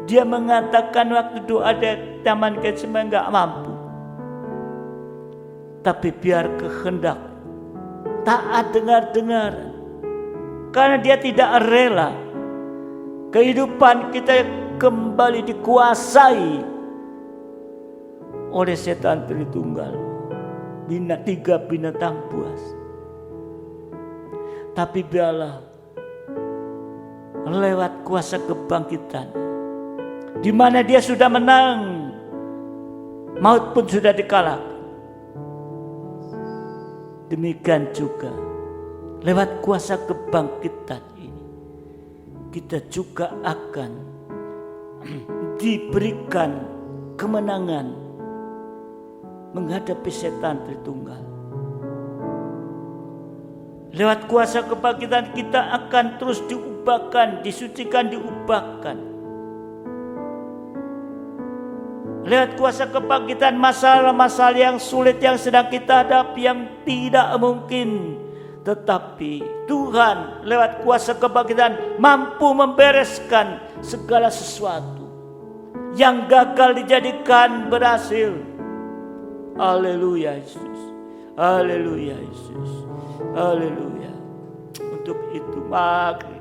dia mengatakan waktu doa di taman Getsemani enggak mampu, tapi biar kehendak taat dengar karena dia tidak rela kehidupan kita kembali dikuasai oleh setan Tritunggal, 3 binatang buas. Tapi biarlah lewat kuasa kebangkitan, di mana dia sudah menang, maut pun sudah dikalahkan. Demikian juga lewat kuasa kebangkitan ini, kita juga akan diberikan kemenangan menghadapi setan Tritunggal. Lewat kuasa kebangkitan kita akan terus diubahkan, disucikan, diubahkan. Lewat kuasa kebangkitan, masalah-masalah yang sulit yang sedang kita hadapi, yang tidak mungkin Tetapi Tuhan lewat kuasa kebangkitan mampu membereskan segala sesuatu yang gagal dijadikan berhasil. Haleluya Yesus. Haleluya Yesus. Haleluya. Untuk itu mari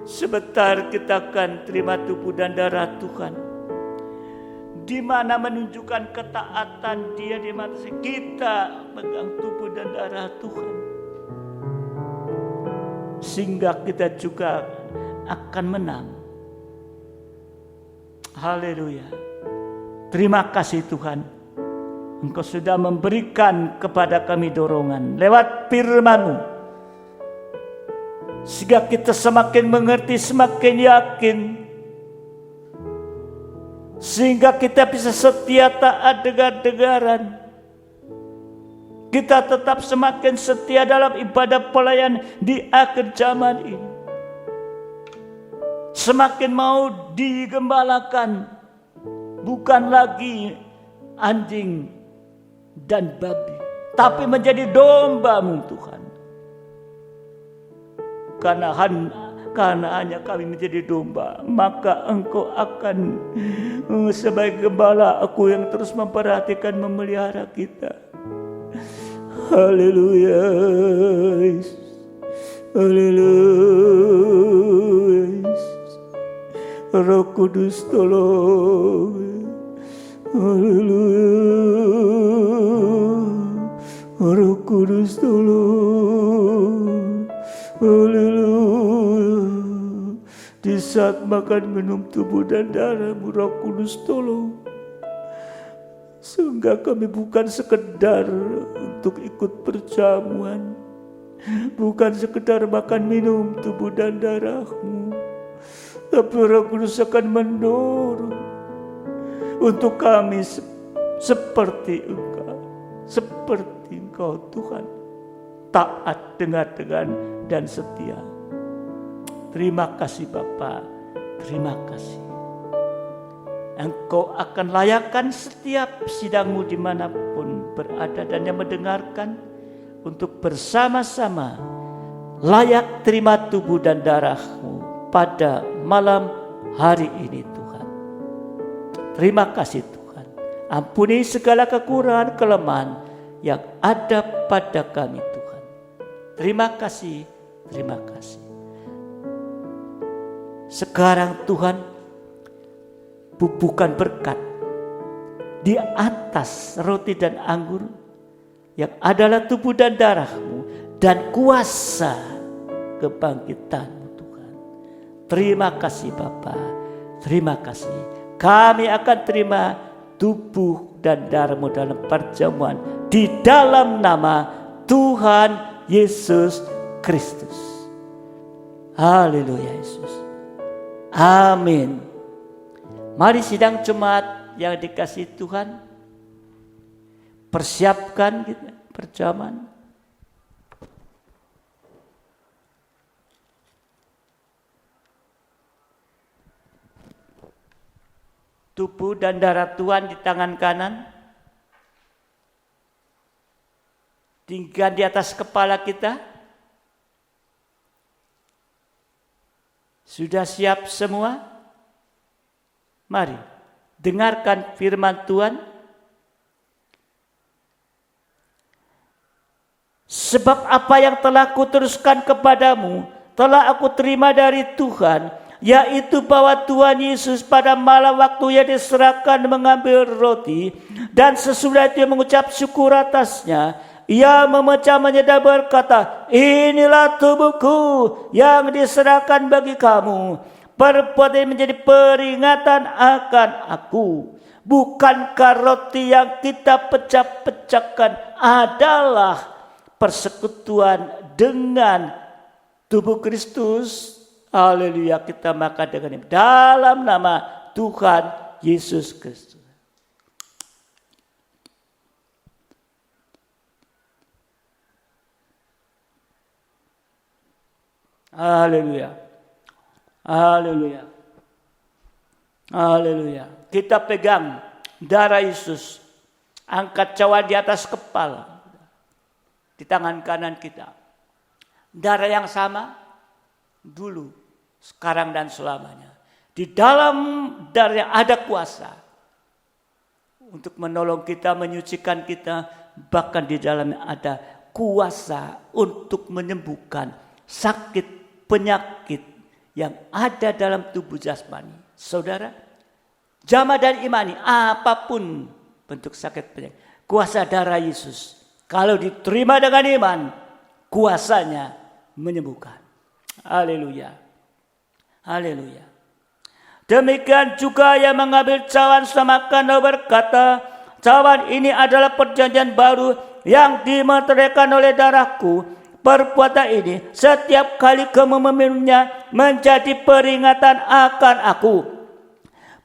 sebentar kita akan terima tubuh dan darah Tuhan, di mana menunjukkan ketaatan Dia di mata kita pegang tubuh dan darah Tuhan, sehingga kita juga akan menang. Haleluya. Terima kasih Tuhan, Engkau sudah memberikan kepada kami dorongan lewat firman-Mu, sehingga kita semakin mengerti, semakin yakin, sehingga kita bisa setia taat dengar-dengaran. Kita tetap semakin setia dalam ibadah pelayan di akhir zaman ini. Semakin mau digembalakan, bukan lagi anjing dan babi, tapi menjadi domba-Mu Tuhan. Karena hanya kami menjadi domba, maka Engkau akan sebagai gembala aku yang terus memperhatikan, memelihara kita. Haleluya. Haleluya. Roh Kudus tolong. Haleluya. Roh Kudus tolong. Haleluya. Di saat makan minum tubuh dan darah-Mu, Roh Kudus tolong, sehingga kami bukan sekedar untuk ikut perjamuan, bukan sekedar makan minum tubuh dan darah-Mu, tapi Roh Kudus akan mendorong untuk kami seperti Engkau Tuhan, taat, dengar-dengar dan setia. Terima kasih Bapa, terima kasih. Engkau akan layakkan setiap sidang-Mu dimanapun berada dan yang mendengarkan, untuk bersama-sama layak terima tubuh dan darah-Mu pada malam hari ini Tuhan. Terima kasih Tuhan. Ampuni segala kekurangan kelemahan yang ada pada kami Tuhan. Terima kasih, terima kasih. Sekarang Tuhan, bubuhkan berkat di atas roti dan anggur yang adalah tubuh dan darah-Mu dan kuasa kebangkitan-Mu Tuhan. Terima kasih Bapa, terima kasih. Kami akan terima tubuh dan darah-Mu dalam perjamuan di dalam nama Tuhan Yesus Kristus. Haleluya Yesus. Amin. Mari sidang jemaat yang dikasihi Tuhan, persiapkan kita perjamuan. Tubuh dan darah Tuhan di tangan kanan, tinggal di atas kepala kita. Sudah siap semua? Mari dengarkan firman Tuhan. Sebab apa yang telah kuteruskan kepadamu telah aku terima dari Tuhan, yaitu bahwa Tuhan Yesus pada malam waktu Ia diserahkan mengambil roti, dan sesudah itu mengucap syukur atasnya, Ia memecahnya dan berkata, inilah tubuhku yang diserahkan bagi kamu. Perbuatan ini menjadi peringatan akan aku. Bukankah roti yang kita pecah-pecahkan adalah persekutuan dengan tubuh Kristus? Haleluya, kita makan dengan ini dalam nama Tuhan Yesus Kristus. Haleluya. Haleluya. Haleluya. Kita pegang darah Yesus. Angkat cawan di atas kepala. di tangan kanan kita. Darah yang sama dulu, sekarang dan selamanya. Di dalam darah ada kuasa untuk menolong kita, menyucikan kita. Bahkan di dalamnya ada kuasa untuk menyembuhkan sakit, penyakit yang ada dalam tubuh jasmani. Saudara, jamaah dan imani apapun bentuk sakit penyakit, kuasa darah Yesus kalau diterima dengan iman, kuasanya menyembuhkan. Haleluya. Haleluya. Demikian juga yang mengambil cawan samakan berkata, cawan ini adalah perjanjian baru yang dimeteraikan oleh darahku. Perbuatan ini setiap kali kamu meminumnya menjadi peringatan akan aku.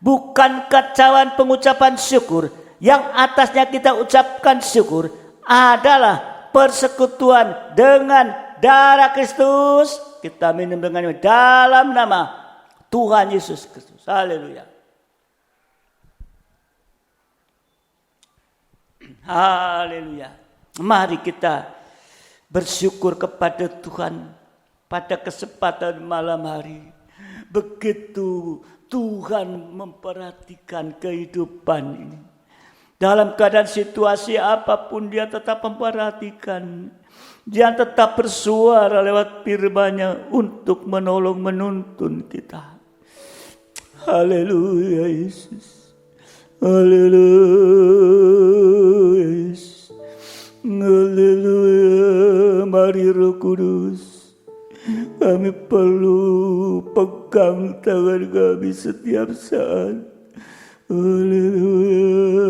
Bukankah cawan pengucapan syukur yang atasnya kita ucapkan syukur adalah persekutuan dengan darah Kristus? Kita minum dengan dalam nama Tuhan Yesus Kristus. Haleluya. Haleluya. Mari kita bersyukur kepada Tuhan pada kesempatan malam hari. Begitu Tuhan memperhatikan kehidupan ini. Dalam keadaan situasi apapun dia tetap memperhatikan. Dia tetap bersuara lewat firman-Nya untuk menolong menuntun kita. Haleluya Yesus. Haleluya Yesus. Haleluya. Mari Roh Kudus. Kami perlu pegang tangan kami setiap saat. Haleluya.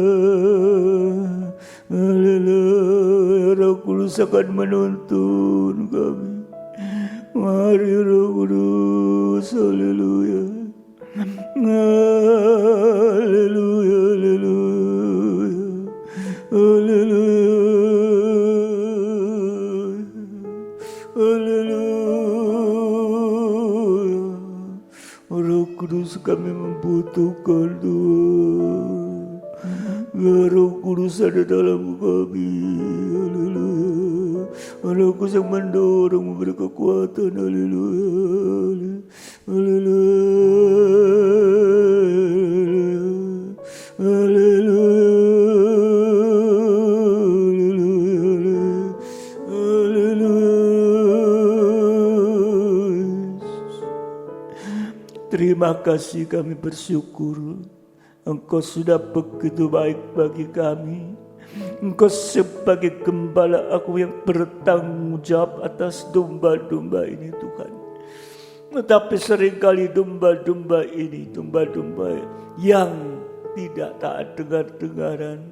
Haleluya. Roh Kudus akan menuntun kami. Mari Roh Kudus. Haleluya. Haleluya. Haleluya. Haleluya. Haleluya. Roh Kudus kami membutuhkan Tuhan. Roh Kudus ada dalam kami. Haleluya. Roh Kudus yang mendorong, memberi kekuatan. Haleluya. Haleluya. Haleluya. Terima kasih, kami bersyukur Engkau sudah begitu baik bagi kami. Engkau sebagai gembala aku yang bertanggung jawab atas domba-domba ini Tuhan. Tetapi seringkali domba-domba ini, domba-domba yang tidak taat dengar-dengaran.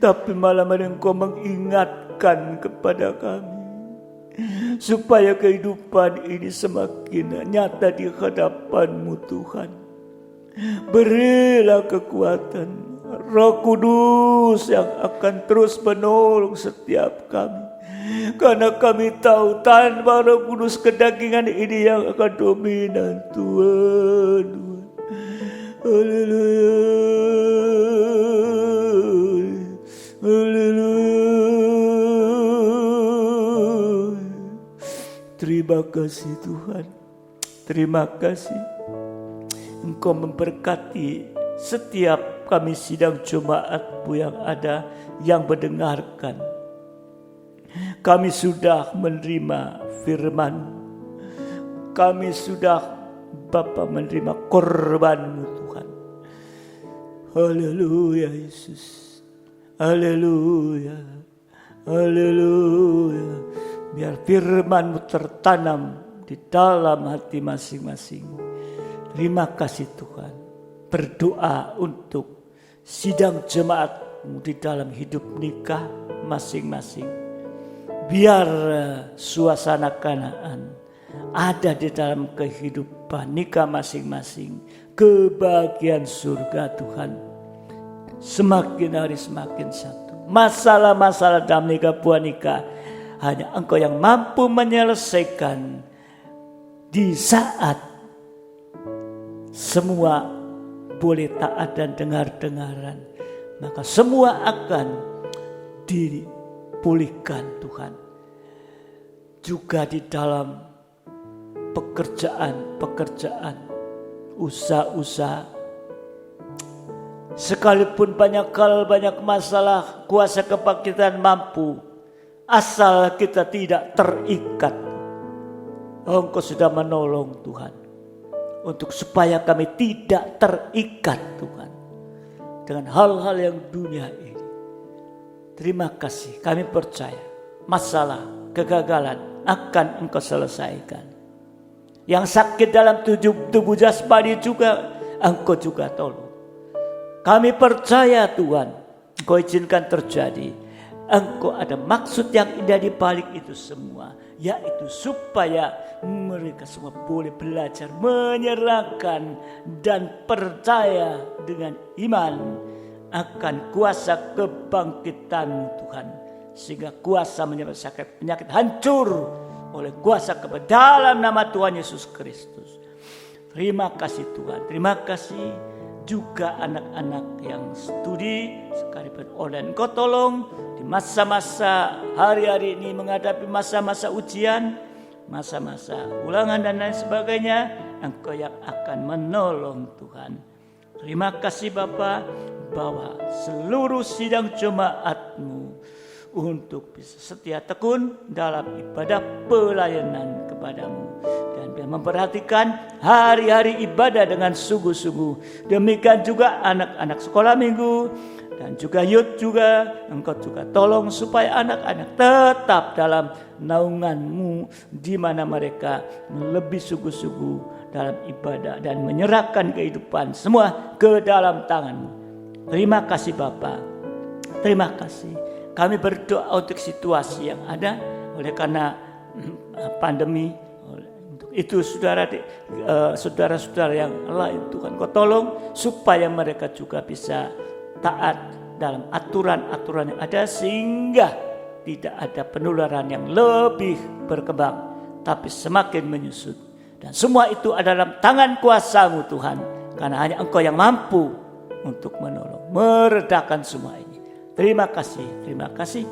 Tapi malam hari Engkau mengingatkan kepada kami supaya kehidupan ini semakin nyata di hadapan-Mu Tuhan. Berilah kekuatan Roh Kudus yang akan terus menolong setiap kami. Karena kami tahu tanpa Roh Kudus kedagingan ini yang akan dominan Tuhan. Haleluya. Haleluya. Terima kasih Tuhan. Terima kasih. Engkau memberkati setiap kami sidang jemaat-Mu yang ada, yang mendengarkan. Kami sudah menerima firman. Kami sudah Bapa menerima korban-Mu Tuhan. Haleluya Yesus. Haleluya. Haleluya. Biar firman-Mu tertanam di dalam hati masing-masing. Terima kasih Tuhan. Berdoa untuk sidang jemaat-Mu di dalam hidup nikah masing-masing. Biar suasana Kanaan ada di dalam kehidupan nikah masing-masing. Kebahagiaan surga Tuhan semakin hari semakin satu. Masalah-masalah dalam nikah buah nikah hanya Engkau yang mampu menyelesaikan di saat semua boleh taat dan dengar-dengaran. Maka semua akan pulihkan Tuhan. Juga di dalam pekerjaan, usaha-usaha. Sekalipun banyak hal, banyak masalah, kuasa kebangkitan mampu. Asal kita tidak terikat. Engkau sudah menolong Tuhan. Untuk supaya kami tidak terikat Tuhan. Dengan hal-hal yang dunia ini. Terima kasih, kami percaya. Masalah, kegagalan akan Engkau selesaikan. Yang sakit dalam tubuh jasmani juga Engkau juga tolong. Kami percaya Tuhan, Engkau izinkan terjadi. Engkau ada maksud yang indah di balik itu semua, yaitu supaya mereka semua boleh belajar menyerahkan dan percaya dengan iman akan kuasa kebangkitan Tuhan, sehingga kuasa menyelesaikan penyakit hancur oleh kuasa dalam nama Tuhan Yesus Kristus. Terima kasih Tuhan, terima kasih juga anak-anak yang studi sekalipun online. Engkau tolong di masa-masa hari-hari ini menghadapi masa-masa ujian, masa-masa ulangan dan lain sebagainya. Engkau yang akan menolong Tuhan. Terima kasih Bapa bahwa seluruh sidang jemaat-Mu untuk bisa setia tekun dalam ibadah pelayanan kepadamu. Dan biar memperhatikan hari-hari ibadah dengan sungguh-sungguh. Demikian juga anak-anak sekolah minggu dan juga youth juga. Engkau juga tolong supaya anak-anak tetap dalam naungan-Mu, di mana mereka lebih sungguh-sungguh dalam ibadah dan menyerahkan kehidupan semua ke dalam tangan-Mu. Terima kasih Bapa. Terima kasih. Kami berdoa untuk situasi yang ada oleh karena pandemi. Untuk itu saudara-saudara yang lain Tuhan Kau tolong supaya mereka juga bisa taat dalam aturan-aturan yang ada, sehingga tidak ada penularan yang lebih berkembang tapi semakin menyusut. Dan semua itu adalah dalam tangan kuasa-Mu Tuhan, karena hanya Engkau yang mampu untuk menolong, meredakan semua ini. Terima kasih, terima kasih.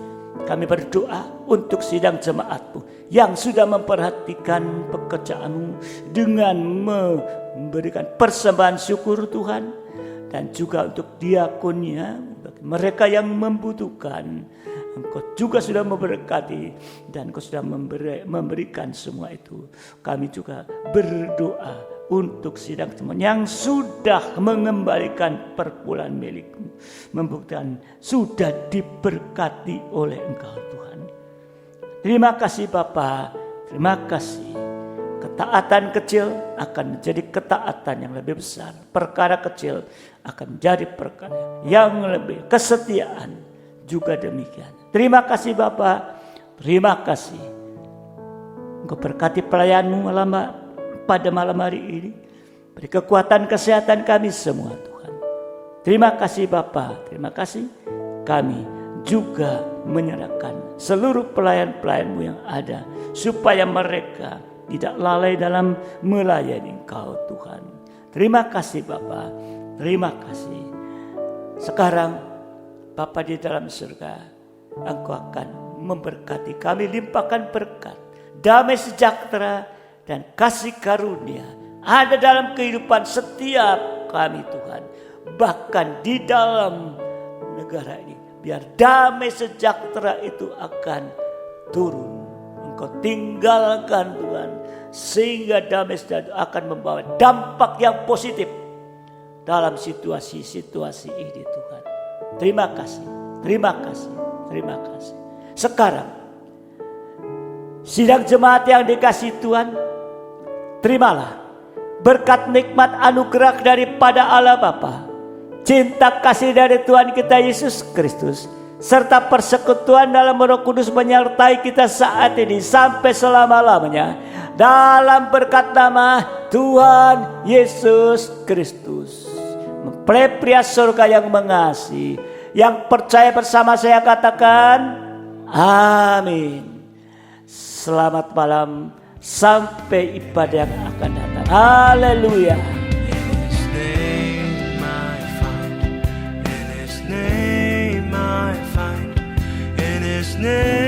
Kami berdoa untuk sidang jemaat-Mu yang sudah memperhatikan pekerjaan-Mu dengan memberikan persembahan syukur Tuhan. Dan juga untuk diakonnya, bagi mereka yang membutuhkan. Engkau juga sudah memberkati dan Engkau sudah memberikan semua itu. Kami juga berdoa untuk sidang teman yang sudah mengembalikan perpuluhan milik-Mu, membuktikan sudah diberkati oleh Engkau Tuhan. Terima kasih Bapa, terima kasih. Ketaatan kecil akan menjadi ketaatan yang lebih besar. Perkara kecil akan menjadi perkara yang lebih. Kesetiaan juga demikian. Terima kasih Bapa, terima kasih. Engkau berkati pelayan-Mu pada malam hari ini. Beri kekuatan kesehatan kami semua Tuhan. Terima kasih Bapa, terima kasih. Kami juga menyerahkan seluruh pelayan-pelayan-Mu yang ada, supaya mereka tidak lalai dalam melayani Engkau Tuhan. Terima kasih Bapa, terima kasih. Sekarang Bapa di dalam surga, Engkau akan memberkati kami, limpahkan berkat, damai sejahtera dan kasih karunia ada dalam kehidupan setiap kami Tuhan. Bahkan di dalam negara ini, biar damai sejahtera itu akan turun. Engkau tinggalkan Tuhan, sehingga damai sejahtera akan membawa dampak yang positif dalam situasi-situasi ini Tuhan. Terima kasih, terima kasih, terima kasih. Sekarang sidang jemaat yang dikasihi Tuhan, terimalah berkat nikmat anugerah daripada Allah Bapa, cinta kasih dari Tuhan kita Yesus Kristus, serta persekutuan dalam Roh Kudus menyertai kita saat ini sampai selama-lamanya, dalam berkat nama Tuhan Yesus Kristus. Mempelai pria surga yang mengasihi, yang percaya bersama saya katakan amin. Selamat malam, sampai ibadah yang akan datang. Haleluya. In His name.